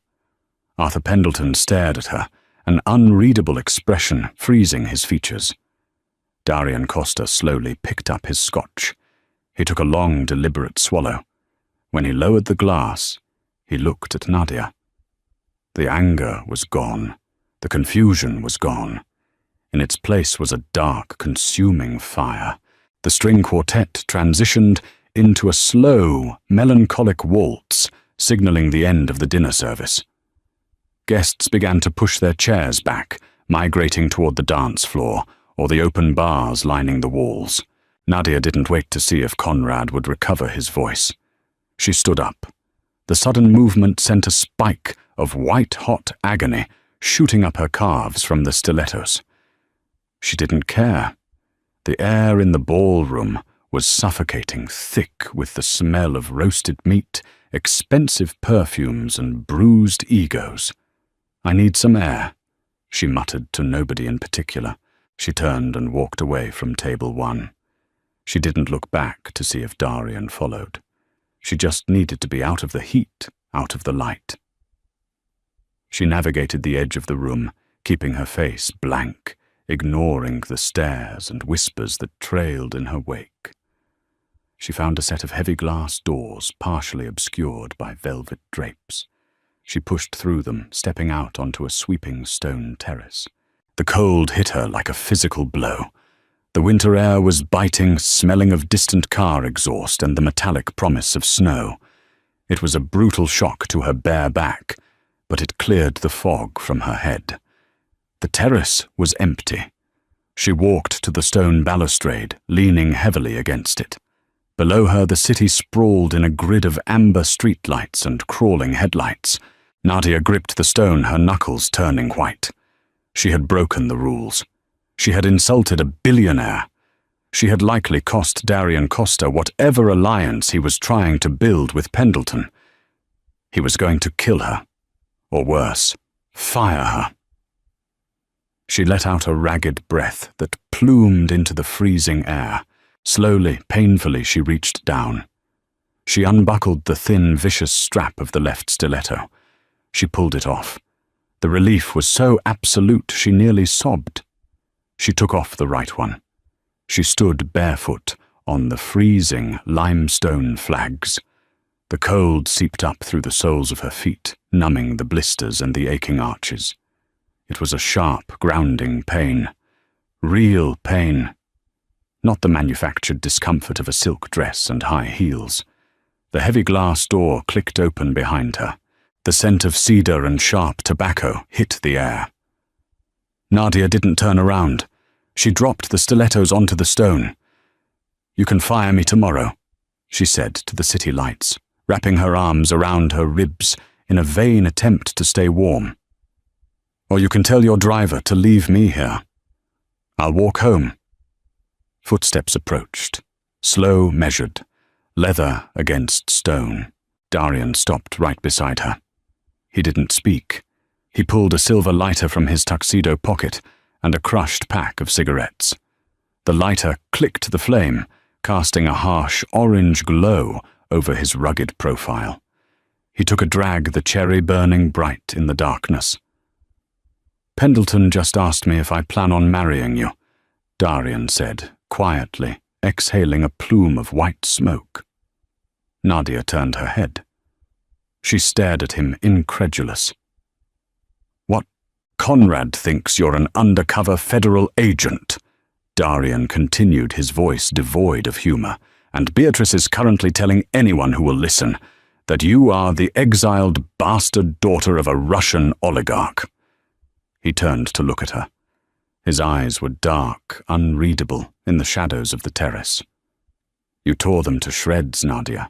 Arthur Pendleton stared at her, an unreadable expression freezing his features. Darian Costa slowly picked up his scotch. He took a long, deliberate swallow. When he lowered the glass, he looked at Nadia. The anger was gone. The confusion was gone. In its place was a dark, consuming fire. The string quartet transitioned into a slow, melancholic waltz, signaling the end of the dinner service. Guests began to push their chairs back, migrating toward the dance floor or the open bars lining the walls. Nadia didn't wait to see if Conrad would recover his voice. She stood up. The sudden movement sent a spike of white-hot agony shooting up her calves from the stilettos. She didn't care. The air in the ballroom was suffocating, thick with the smell of roasted meat, expensive perfumes, and bruised egos. I need some air, she muttered to nobody in particular. She turned and walked away from table 1. She didn't look back to see if Darian followed. She just needed to be out of the heat, out of the light. She navigated the edge of the room, keeping her face blank, ignoring the stares and whispers that trailed in her wake. She found a set of heavy glass doors partially obscured by velvet drapes. She pushed through them, stepping out onto a sweeping stone terrace. The cold hit her like a physical blow. The winter air was biting, smelling of distant car exhaust and the metallic promise of snow. It was a brutal shock to her bare back, but it cleared the fog from her head. The terrace was empty. She walked to the stone balustrade, leaning heavily against it. Below her, the city sprawled in a grid of amber streetlights and crawling headlights. Nadia gripped the stone, her knuckles turning white. She had broken the rules. She had insulted a billionaire. She had likely cost Darian Costa whatever alliance he was trying to build with Pendleton. He was going to kill her, or worse, fire her. She let out a ragged breath that plumed into the freezing air. Slowly, painfully, she reached down. She unbuckled the thin, vicious strap of the left stiletto. She pulled it off. The relief was so absolute she nearly sobbed. She took off the right one. She stood barefoot on the freezing limestone flags. The cold seeped up through the soles of her feet, numbing the blisters and the aching arches. It was a sharp, grounding pain. Real pain. Not the manufactured discomfort of a silk dress and high heels. The heavy glass door clicked open behind her. The scent of cedar and sharp tobacco hit the air. Nadia didn't turn around. She dropped the stilettos onto the stone. "You can fire me tomorrow," she said to the city lights, wrapping her arms around her ribs in a vain attempt to stay warm. "Or you can tell your driver to leave me here. I'll walk home." Footsteps approached, slow, measured, leather against stone. Darian stopped right beside her. He didn't speak. He pulled a silver lighter from his tuxedo pocket and a crushed pack of cigarettes. The lighter clicked the flame, casting a harsh orange glow over his rugged profile. He took a drag, the cherry burning bright in the darkness. "Pendleton just asked me if I plan on marrying you," Darian said, quietly, exhaling a plume of white smoke. Nadia turned her head. She stared at him, incredulous. "What? Conrad thinks you're an undercover federal agent," Darian continued, his voice devoid of humor, "and Beatrice is currently telling anyone who will listen that you are the exiled bastard daughter of a Russian oligarch." He turned to look at her. His eyes were dark, unreadable, in the shadows of the terrace. "You tore them to shreds, Nadia.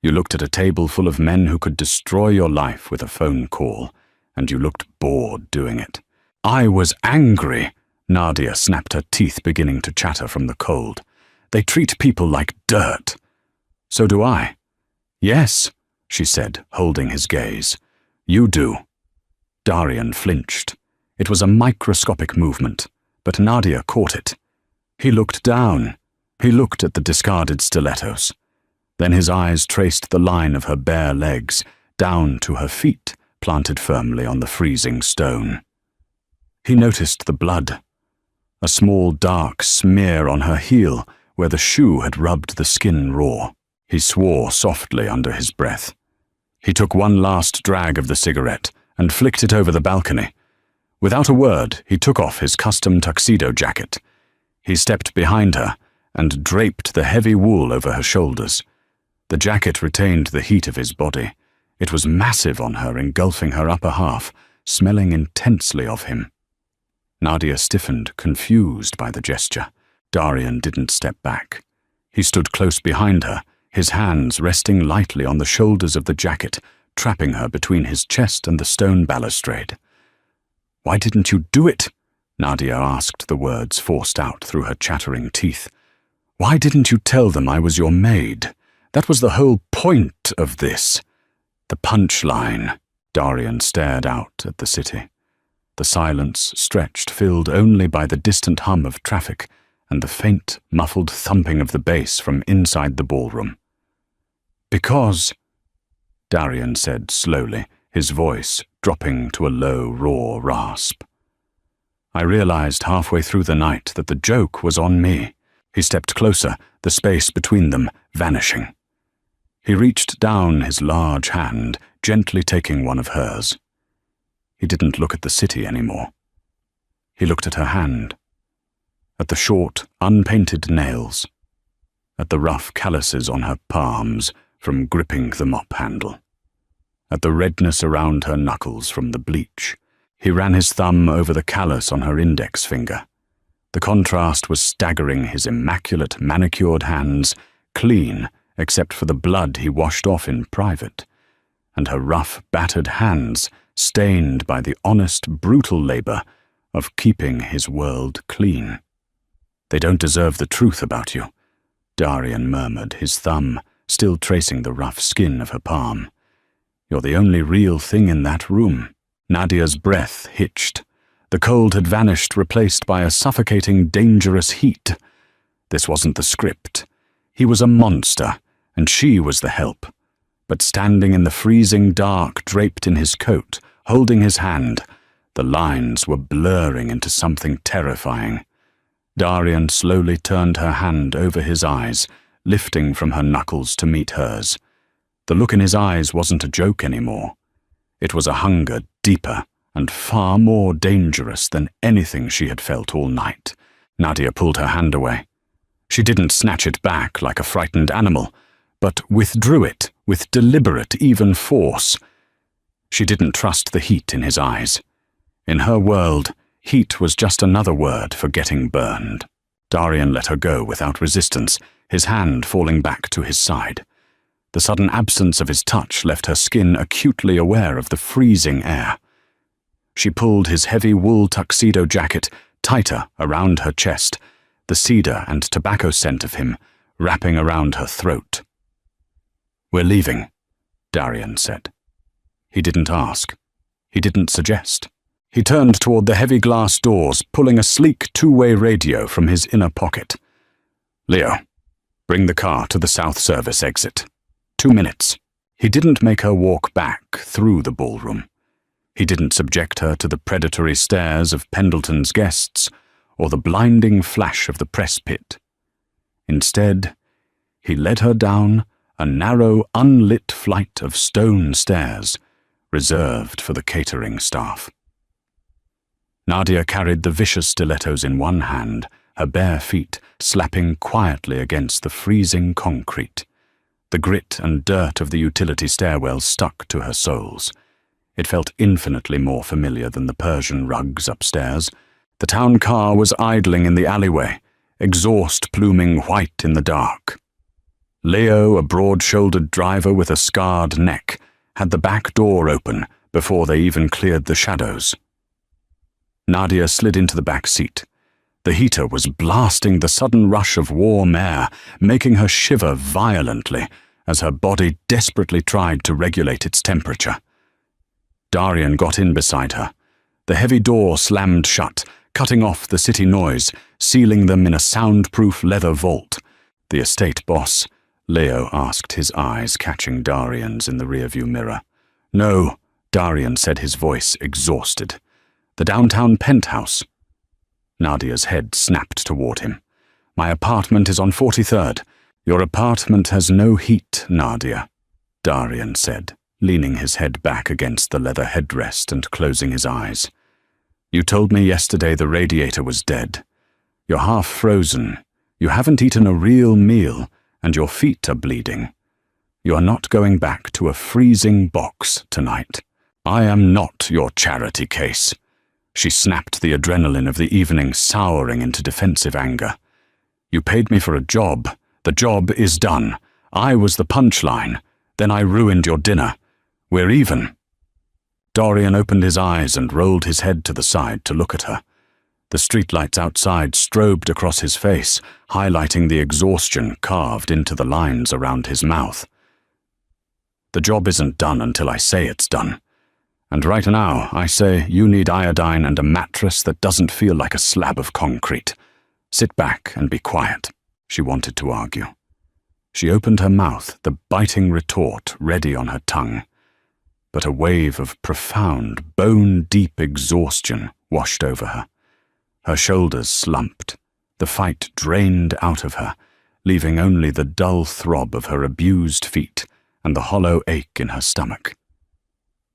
You looked at a table full of men who could destroy your life with a phone call, and you looked bored doing it." "I was angry," Nadia snapped, her teeth beginning to chatter from the cold. "They treat people like dirt." "So do I." "Yes," she said, holding his gaze. "You do." Darian flinched. It was a microscopic movement, but Nadia caught it. He looked down. He looked at the discarded stilettos. Then his eyes traced the line of her bare legs, down to her feet, planted firmly on the freezing stone. He noticed the blood. A small dark smear on her heel where the shoe had rubbed the skin raw. He swore softly under his breath. He took one last drag of the cigarette and flicked it over the balcony. Without a word, he took off his custom tuxedo jacket. He stepped behind her and draped the heavy wool over her shoulders. The jacket retained the heat of his body. It was massive on her, engulfing her upper half, smelling intensely of him. Nadia stiffened, confused by the gesture. Darian didn't step back. He stood close behind her, his hands resting lightly on the shoulders of the jacket, trapping her between his chest and the stone balustrade. "Why didn't you do it?" Nadia asked, the words forced out through her chattering teeth. "Why didn't you tell them I was your maid? That was the whole point of this. The punchline." Darian stared out at the city. The silence stretched, filled only by the distant hum of traffic and the faint, muffled thumping of the bass from inside the ballroom. "Because," Darian said slowly, his voice dropping to a low, raw rasp. "I realized halfway through the night that the joke was on me." He stepped closer, the space between them vanishing. He reached down his large hand, gently taking one of hers. He didn't look at the city anymore. He looked at her hand, at the short, unpainted nails, at the rough calluses on her palms from gripping the mop handle, at the redness around her knuckles from the bleach. He ran his thumb over the callus on her index finger. The contrast was staggering, his immaculate, manicured hands, clean except for the blood he washed off in private, and her rough, battered hands stained by the honest, brutal labor of keeping his world clean. "They don't deserve the truth about you," Darian murmured, his thumb still tracing the rough skin of her palm. "You're the only real thing in that room." Nadia's breath hitched. The cold had vanished, replaced by a suffocating, dangerous heat. This wasn't the script. He was a monster, and she was the help. But standing in the freezing dark, draped in his coat, holding his hand, the lines were blurring into something terrifying. Darian slowly turned her hand over his eyes, lifting from her knuckles to meet hers. The look in his eyes wasn't a joke anymore. It was a hunger deeper and far more dangerous than anything she had felt all night. Nadia pulled her hand away. She didn't snatch it back like a frightened animal, but withdrew it with deliberate, even force. She didn't trust the heat in his eyes. In her world, heat was just another word for getting burned. Darian let her go without resistance, his hand falling back to his side. The sudden absence of his touch left her skin acutely aware of the freezing air. She pulled his heavy wool tuxedo jacket tighter around her chest, the cedar and tobacco scent of him wrapping around her throat. "We're leaving," Darian said. He didn't ask. He didn't suggest. He turned toward the heavy glass doors, pulling a sleek two-way radio from his inner pocket. "Leo, bring the car to the South Service exit. 2 minutes." He didn't make her walk back through the ballroom. He didn't subject her to the predatory stares of Pendleton's guests or the blinding flash of the press pit. Instead, he led her down a narrow, unlit flight of stone stairs reserved for the catering staff. Nadia carried the vicious stilettos in one hand, her bare feet slapping quietly against the freezing concrete. The grit and dirt of the utility stairwell stuck to her soles. It felt infinitely more familiar than the Persian rugs upstairs. The town car was idling in the alleyway, exhaust pluming white in the dark. Leo, a broad-shouldered driver with a scarred neck, had the back door open before they even cleared the shadows. Nadia slid into the back seat. The heater was blasting the sudden rush of warm air, making her shiver violently as her body desperately tried to regulate its temperature. Darian got in beside her. The heavy door slammed shut, cutting off the city noise, sealing them in a soundproof leather vault. "The estate boss?" Leo asked, his eyes catching Darian's in the rearview mirror. "No," Darian said, his voice exhausted. "The downtown penthouse." Nadia's head snapped toward him. "My apartment is on 43rd. Your apartment has no heat, Nadia," Darian said, leaning his head back against the leather headrest and closing his eyes. "You told me yesterday the radiator was dead. You're half frozen. You haven't eaten a real meal, and your feet are bleeding. You are not going back to a freezing box tonight. I am not your charity case." She snapped, the adrenaline of the evening souring into defensive anger. "You paid me for a job. The job is done. I was the punchline. Then I ruined your dinner. We're even." Darian opened his eyes and rolled his head to the side to look at her. The streetlights outside strobed across his face, highlighting the exhaustion carved into the lines around his mouth. "The job isn't done until I say it's done. And right now, I say you need iodine and a mattress that doesn't feel like a slab of concrete. Sit back and be quiet," she wanted to argue. She opened her mouth, the biting retort ready on her tongue. But a wave of profound, bone-deep exhaustion washed over her. Her shoulders slumped. The fight drained out of her, leaving only the dull throb of her abused feet and the hollow ache in her stomach.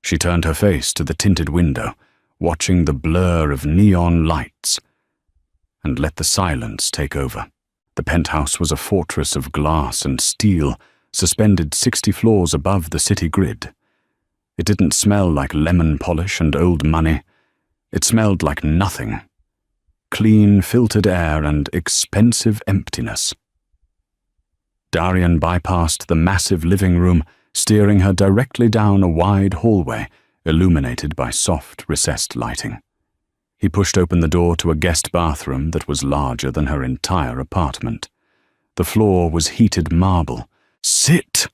She turned her face to the tinted window, watching the blur of neon lights, and let the silence take over. The penthouse was a fortress of glass and steel, suspended 60 floors above the city grid. It didn't smell like lemon polish and old money. It smelled like nothing. Clean, filtered air and expensive emptiness. Darian bypassed the massive living room, steering her directly down a wide hallway, illuminated by soft, recessed lighting. He pushed open the door to a guest bathroom that was larger than her entire apartment. The floor was heated marble. "Sit!"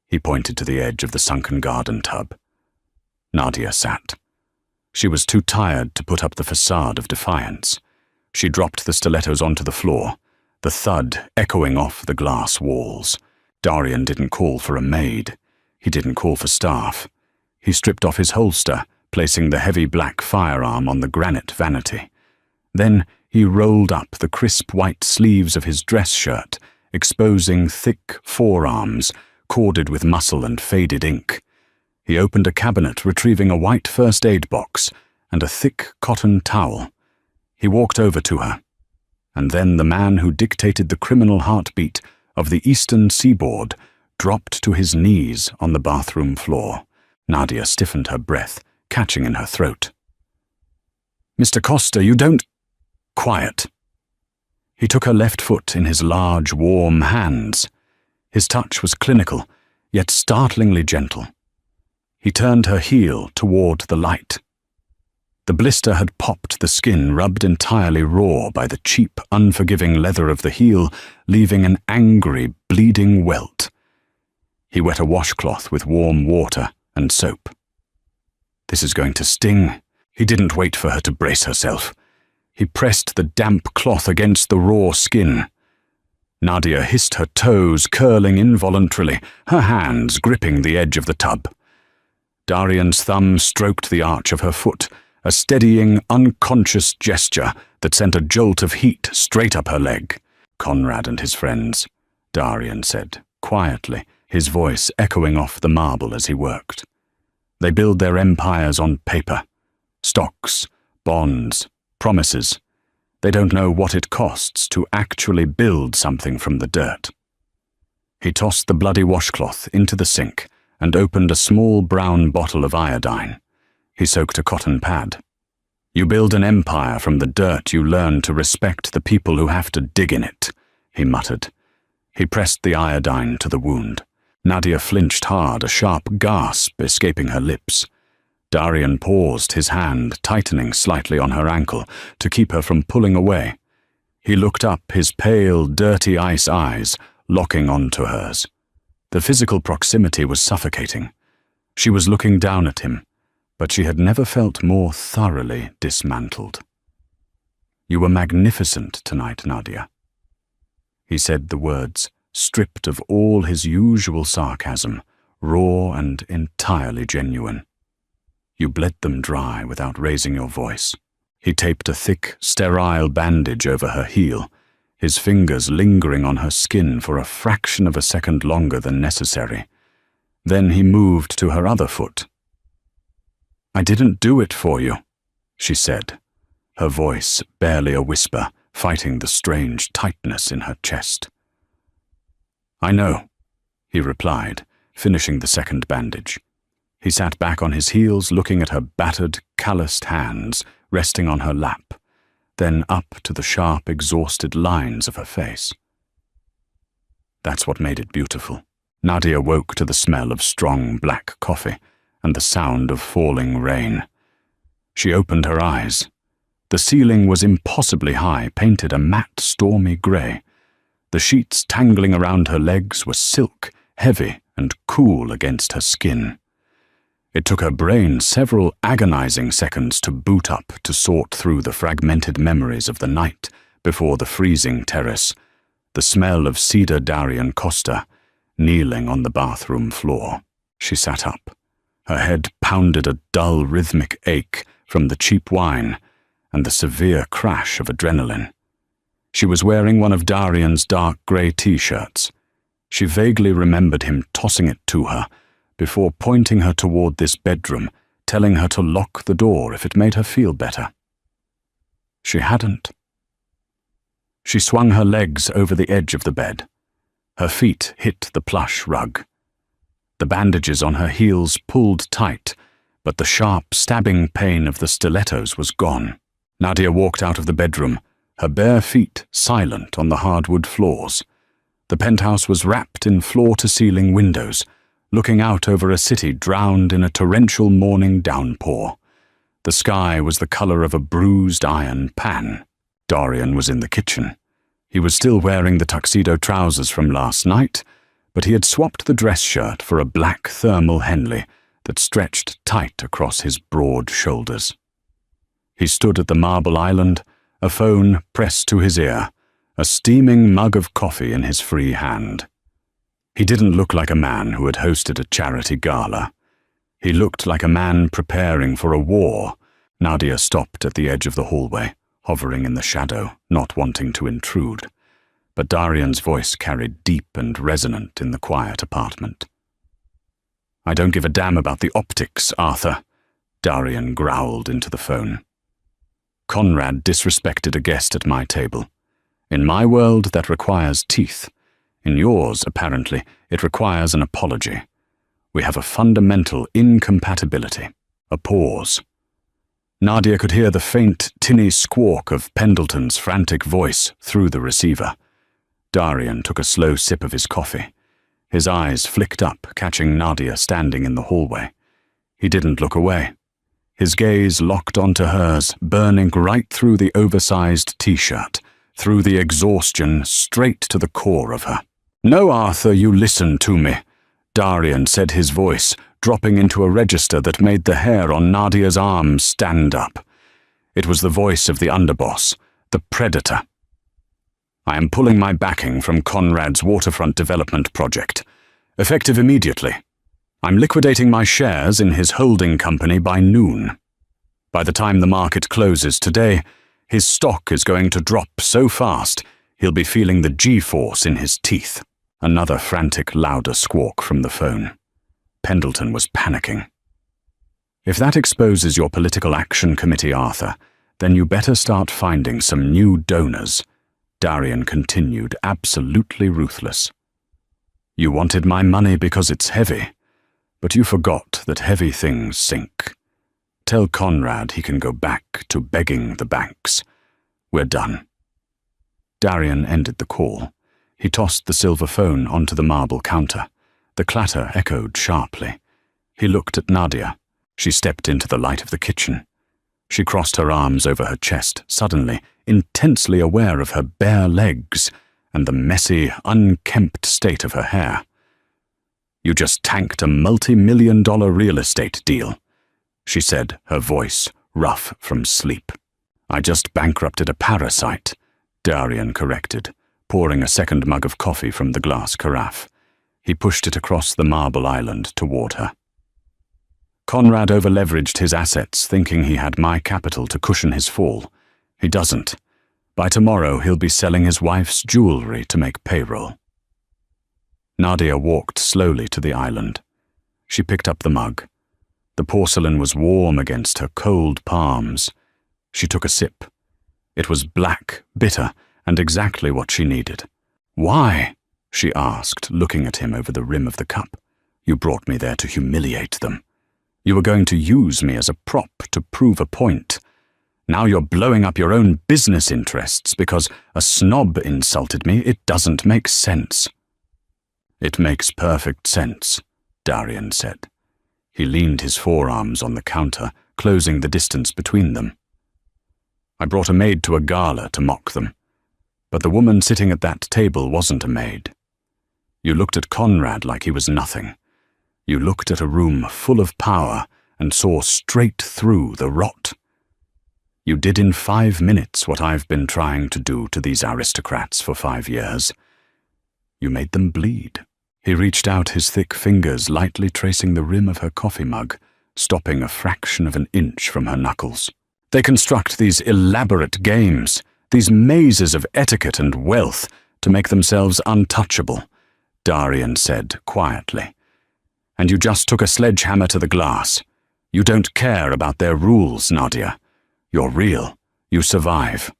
He pointed to the edge of the sunken garden tub. Nadia sat. She was too tired to put up the facade of defiance. She dropped the stilettos onto the floor, the thud echoing off the glass walls. Darian didn't call for a maid. He didn't call for staff. He stripped off his holster, placing the heavy black firearm on the granite vanity. Then he rolled up the crisp white sleeves of his dress shirt, exposing thick forearms, corded with muscle and faded ink. He opened a cabinet, retrieving a white first aid box and a thick cotton towel. He walked over to her, and then the man who dictated the criminal heartbeat of the eastern seaboard dropped to his knees on the bathroom floor. Nadia stiffened her breath, catching in her throat. "Mr. Costa, you don't—" "Quiet." He took her left foot in his large, warm hands. His touch was clinical, yet startlingly gentle. He turned her heel toward the light. The blister had popped the skin, rubbed entirely raw by the cheap, unforgiving leather of the heel, leaving an angry, bleeding welt. He wet a washcloth with warm water and soap. "This is going to sting." He didn't wait for her to brace herself. He pressed the damp cloth against the raw skin. Nadia hissed her toes, curling involuntarily, her hands gripping the edge of the tub. Darian's thumb stroked the arch of her foot, a steadying, unconscious gesture that sent a jolt of heat straight up her leg. "Conrad and his friends," Darian said, quietly, his voice echoing off the marble as he worked. "They build their empires on paper. Stocks, bonds, promises. They don't know what it costs to actually build something from the dirt." He tossed the bloody washcloth into the sink and opened a small brown bottle of iodine. He soaked a cotton pad. "You build an empire from the dirt you learn to respect the people who have to dig in it," he muttered. He pressed the iodine to the wound. Nadia flinched hard, a sharp gasp escaping her lips. Darian paused, his hand tightening slightly on her ankle to keep her from pulling away. He looked up, his pale, dirty ice eyes locking onto hers. The physical proximity was suffocating. She was looking down at him, but she had never felt more thoroughly dismantled. "You were magnificent tonight, Nadia." He said the words, stripped of all his usual sarcasm, raw and entirely genuine. You bled them dry without raising your voice. He taped a thick, sterile bandage over her heel, his fingers lingering on her skin for a fraction of a second longer than necessary. Then he moved to her other foot. "I didn't do it for you," she said, her voice barely a whisper, fighting the strange tightness in her chest. "I know," he replied, finishing the second bandage. He sat back on his heels, looking at her battered, calloused hands resting on her lap, then up to the sharp, exhausted lines of her face. That's what made it beautiful. Nadia woke to the smell of strong black coffee and the sound of falling rain. She opened her eyes. The ceiling was impossibly high, painted a matte, stormy grey. The sheets tangling around her legs were silk, heavy and cool against her skin. It took her brain several agonizing seconds to boot up to sort through the fragmented memories of the night before the freezing terrace, the smell of cedar Darian Costa, kneeling on the bathroom floor. She sat up. Her head pounded a dull rhythmic ache from the cheap wine and the severe crash of adrenaline. She was wearing one of Darian's dark grey t-shirts. She vaguely remembered him tossing it to her before pointing her toward this bedroom, telling her to lock the door if it made her feel better. She hadn't. She swung her legs over the edge of the bed. Her feet hit the plush rug. The bandages on her heels pulled tight, but the sharp, stabbing pain of the stilettos was gone. Nadia walked out of the bedroom, her bare feet silent on the hardwood floors. The penthouse was wrapped in floor-to-ceiling windows, looking out over a city drowned in a torrential morning downpour. The sky was the color of a bruised iron pan. Darian was in the kitchen. He was still wearing the tuxedo trousers from last night, but he had swapped the dress shirt for a black thermal Henley that stretched tight across his broad shoulders. He stood at the marble island, a phone pressed to his ear, a steaming mug of coffee in his free hand. He didn't look like a man who had hosted a charity gala. He looked like a man preparing for a war. Nadia stopped at the edge of the hallway, hovering in the shadow, not wanting to intrude. But Darian's voice carried deep and resonant in the quiet apartment. "I don't give a damn about the optics, Arthur," Darian growled into the phone. "Conrad disrespected a guest at my table. In my world, that requires teeth. In yours, apparently, it requires an apology. We have a fundamental incompatibility." A pause. Nadia could hear the faint, tinny squawk of Pendleton's frantic voice through the receiver. Darian took a slow sip of his coffee. His eyes flicked up, catching Nadia standing in the hallway. He didn't look away. His gaze locked onto hers, burning right through the oversized t-shirt, through the exhaustion, straight to the core of her. "No, Arthur, you listen to me," Darian said, his voice dropping into a register that made the hair on Nadia's arms stand up. It was the voice of the underboss, the predator. "I am pulling my backing from Conrad's waterfront development project, effective immediately. I'm liquidating my shares in his holding company by noon. By the time the market closes today, his stock is going to drop so fast he'll be feeling the G-force in his teeth." Another frantic, louder squawk from the phone. Pendleton was panicking. "If that exposes your political action committee, Arthur, then you better start finding some new donors," Darian continued, absolutely ruthless. "You wanted my money because it's heavy, but you forgot that heavy things sink. Tell Conrad he can go back to begging the banks. We're done." Darian ended the call. He tossed the silver phone onto the marble counter. The clatter echoed sharply. He looked at Nadia. She stepped into the light of the kitchen. She crossed her arms over her chest, suddenly, intensely aware of her bare legs and the messy, unkempt state of her hair. "You just tanked a multi-million-dollar real estate deal," she said, her voice rough from sleep. "I just bankrupted a parasite," Darian corrected, pouring a second mug of coffee from the glass carafe. He pushed it across the marble island toward her. "Conrad overleveraged his assets, thinking he had my capital to cushion his fall. He doesn't. By tomorrow, he'll be selling his wife's jewelry to make payroll." Nadia walked slowly to the island. She picked up the mug. The porcelain was warm against her cold palms. She took a sip. It was black, bitter, and exactly what she needed. "Why?" she asked, looking at him over the rim of the cup. "You brought me there to humiliate them. You were going to use me as a prop to prove a point. Now you're blowing up your own business interests because a snob insulted me. It doesn't make sense." "It makes perfect sense," Darian said. He leaned his forearms on the counter, closing the distance between them. "I brought a maid to a gala to mock them. But the woman sitting at that table wasn't a maid. You looked at Conrad like he was nothing. You looked at a room full of power and saw straight through the rot. You did in 5 minutes what I've been trying to do to these aristocrats for 5 years. You made them bleed." He reached out his thick fingers, lightly tracing the rim of her coffee mug, stopping a fraction of an inch from her knuckles. "They construct these elaborate games, these mazes of etiquette and wealth, to make themselves untouchable," Darian said quietly. "And you just took a sledgehammer to the glass. You don't care about their rules, Nadia. You're real. You survive.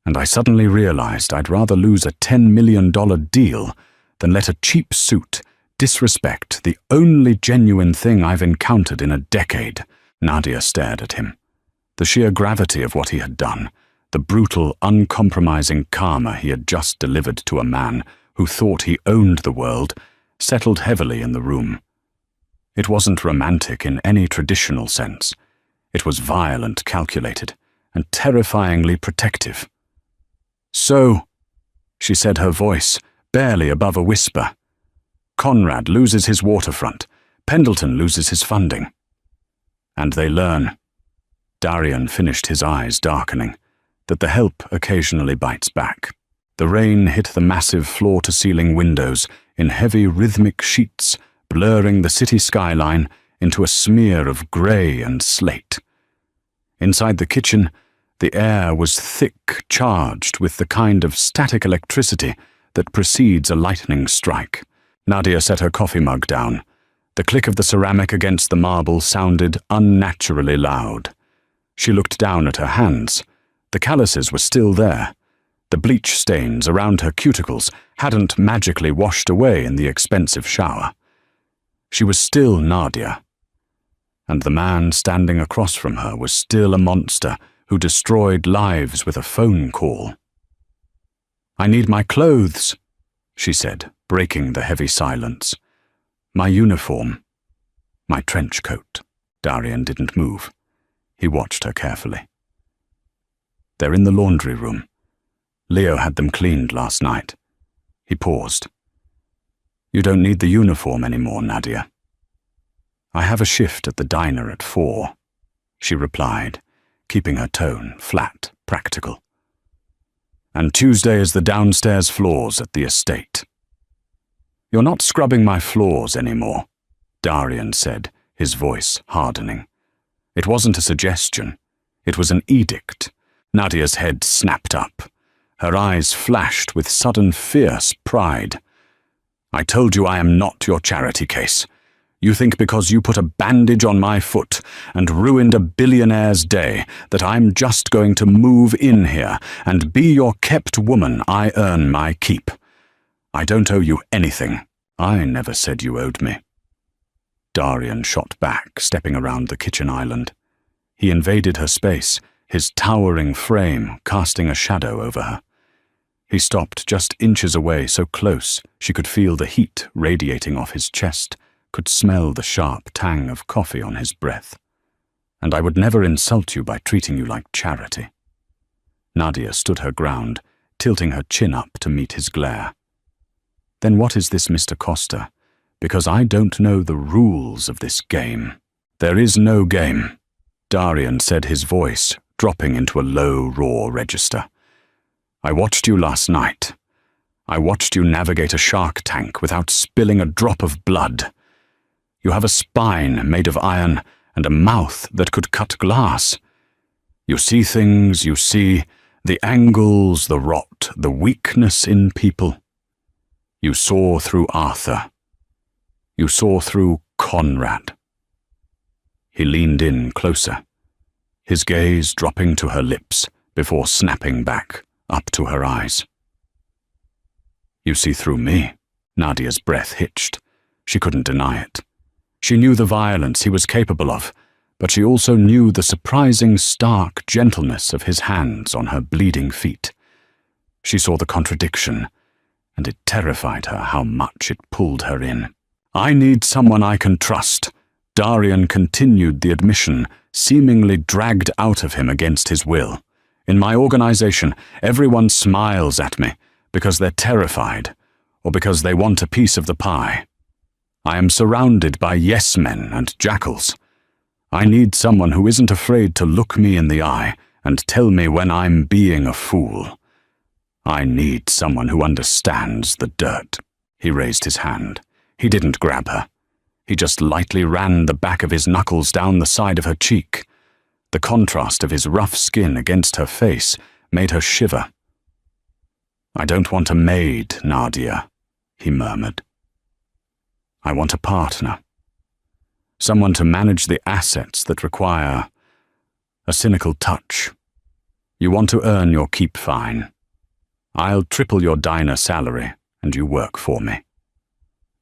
And I suddenly realized I'd rather lose a $10 million deal than let a cheap suit Disrespect, the only genuine thing I've encountered in a decade. Nadia stared at him. The sheer gravity of what he had done, the brutal, uncompromising karma he had just delivered to a man who thought he owned the world, settled heavily in the room. It wasn't romantic in any traditional sense. It was violent, calculated, and terrifyingly protective. "So," she said, her voice barely above a whisper, "Conrad loses his waterfront, Pendleton loses his funding. And they learn," Darian finished, his eyes darkening, "that the help occasionally bites back." The rain hit the massive floor-to-ceiling windows in heavy rhythmic sheets, blurring the city skyline into a smear of grey and slate. Inside the kitchen, the air was thick, charged with the kind of static electricity that precedes a lightning strike. Nadia set her coffee mug down. The click of the ceramic against the marble sounded unnaturally loud. She looked down at her hands. The calluses were still there. The bleach stains around her cuticles hadn't magically washed away in the expensive shower. She was still Nadia. And the man standing across from her was still a monster who destroyed lives with a phone call. "I need my clothes," she said, breaking the heavy silence. "My uniform. My trench coat." Darian didn't move. He watched her carefully. "They're in the laundry room. Leo had them cleaned last night." He paused. "You don't need the uniform anymore, Nadia." "I have a shift at the diner at 4, she replied, keeping her tone flat, practical. "And Tuesday is the downstairs floors at the estate." "You're not scrubbing my floors anymore," Darian said, his voice hardening. It wasn't a suggestion. It was an edict. Nadia's head snapped up. Her eyes flashed with sudden fierce pride. "I told you I am not your charity case. You think because you put a bandage on my foot and ruined a billionaire's day that I'm just going to move in here and be your kept woman. I earn my keep. I don't owe you anything. I never said you owed me." Darian shot back, stepping around the kitchen island. He invaded her space, his towering frame casting a shadow over her. He stopped just inches away, so close she could feel the heat radiating off his chest, could smell the sharp tang of coffee on his breath. "And I would never insult you by treating you like charity." Nadia stood her ground, tilting her chin up to meet his glare. "Then what is this, Mr. Costa? Because I don't know the rules of this game." "There is no game," Darian said, his voice dropping into a low, raw register. "I watched you last night. I watched you navigate a shark tank without spilling a drop of blood. You have a spine made of iron and a mouth that could cut glass. You see things, you see the angles, the rot, the weakness in people. You saw through Arthur. You saw through Conrad." He leaned in closer, his gaze dropping to her lips before snapping back up to her eyes. "You see through me." Nadia's breath hitched. She couldn't deny it. She knew the violence he was capable of, but she also knew the surprising stark gentleness of his hands on her bleeding feet. She saw the contradiction, and it terrified her how much it pulled her in. "I need someone I can trust." Darian continued the admission, seemingly dragged out of him against his will. "In my organization, everyone smiles at me because they're terrified or because they want a piece of the pie. I am surrounded by yes-men and jackals. I need someone who isn't afraid to look me in the eye and tell me when I'm being a fool. I need someone who understands the dirt." He raised his hand. He didn't grab her. He just lightly ran the back of his knuckles down the side of her cheek. The contrast of his rough skin against her face made her shiver. "I don't want a maid, Nadia," he murmured. "I want a partner. Someone to manage the assets that require a cynical touch. You want to earn your keep fine. I'll triple your diner salary and you work for me."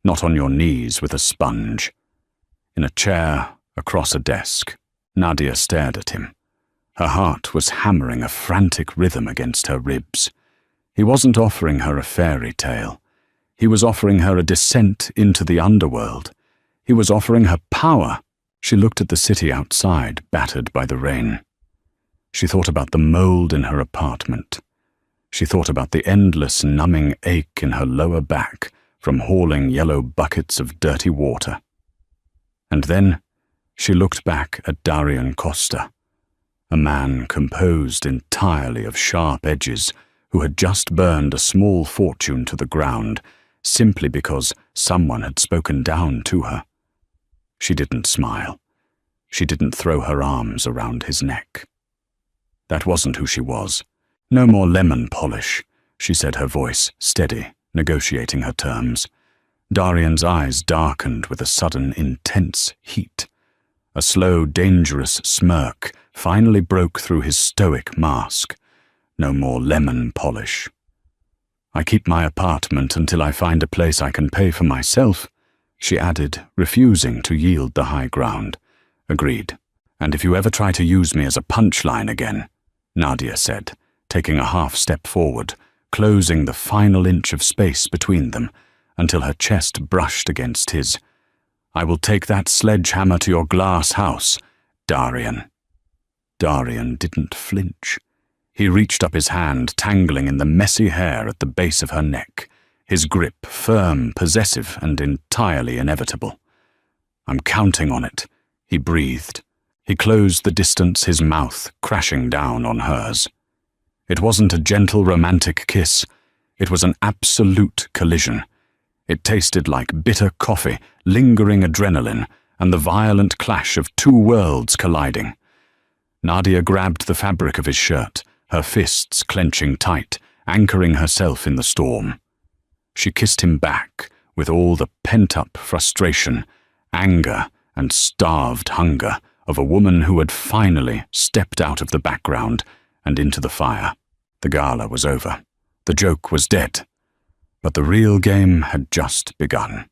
not on your knees with a sponge. In a chair across a desk, Nadia stared at him. Her heart was hammering a frantic rhythm against her ribs. He wasn't offering her a fairy tale. He was offering her a descent into the underworld. He was offering her power. She looked at the city outside, battered by the rain. She thought about the mold in her apartment. She thought about the endless numbing ache in her lower back from hauling yellow buckets of dirty water. And then she looked back at Darian Costa, a man composed entirely of sharp edges who had just burned a small fortune to the ground simply because someone had spoken down to her. She didn't smile. She didn't throw her arms around his neck. That wasn't who she was. No more lemon polish, she said, her voice steady, negotiating her terms. Darian's eyes darkened with a sudden intense heat. A slow, dangerous smirk finally broke through his stoic mask. No more lemon polish. I keep my apartment until I find a place I can pay for myself, she added, refusing to yield the high ground. Agreed. And if you ever try to use me as a punchline again, Nadia said, taking a half step forward, closing the final inch of space between them until her chest brushed against his. I will take that sledgehammer to your glass house, Darian. Darian didn't flinch. He reached up his hand, tangling in the messy hair at the base of her neck, his grip firm, possessive, and entirely inevitable. I'm counting on it, he breathed. He closed the distance, his mouth crashing down on hers. It wasn't a gentle romantic kiss. It was an absolute collision. It tasted like bitter coffee, lingering adrenaline, and the violent clash of two worlds colliding. Nadia grabbed the fabric of his shirt, her fists clenching tight, anchoring herself in the storm. She kissed him back with all the pent-up frustration, anger, and starved hunger of a woman who had finally stepped out of the background and into the fire. The gala was over. The joke was dead. But the real game had just begun.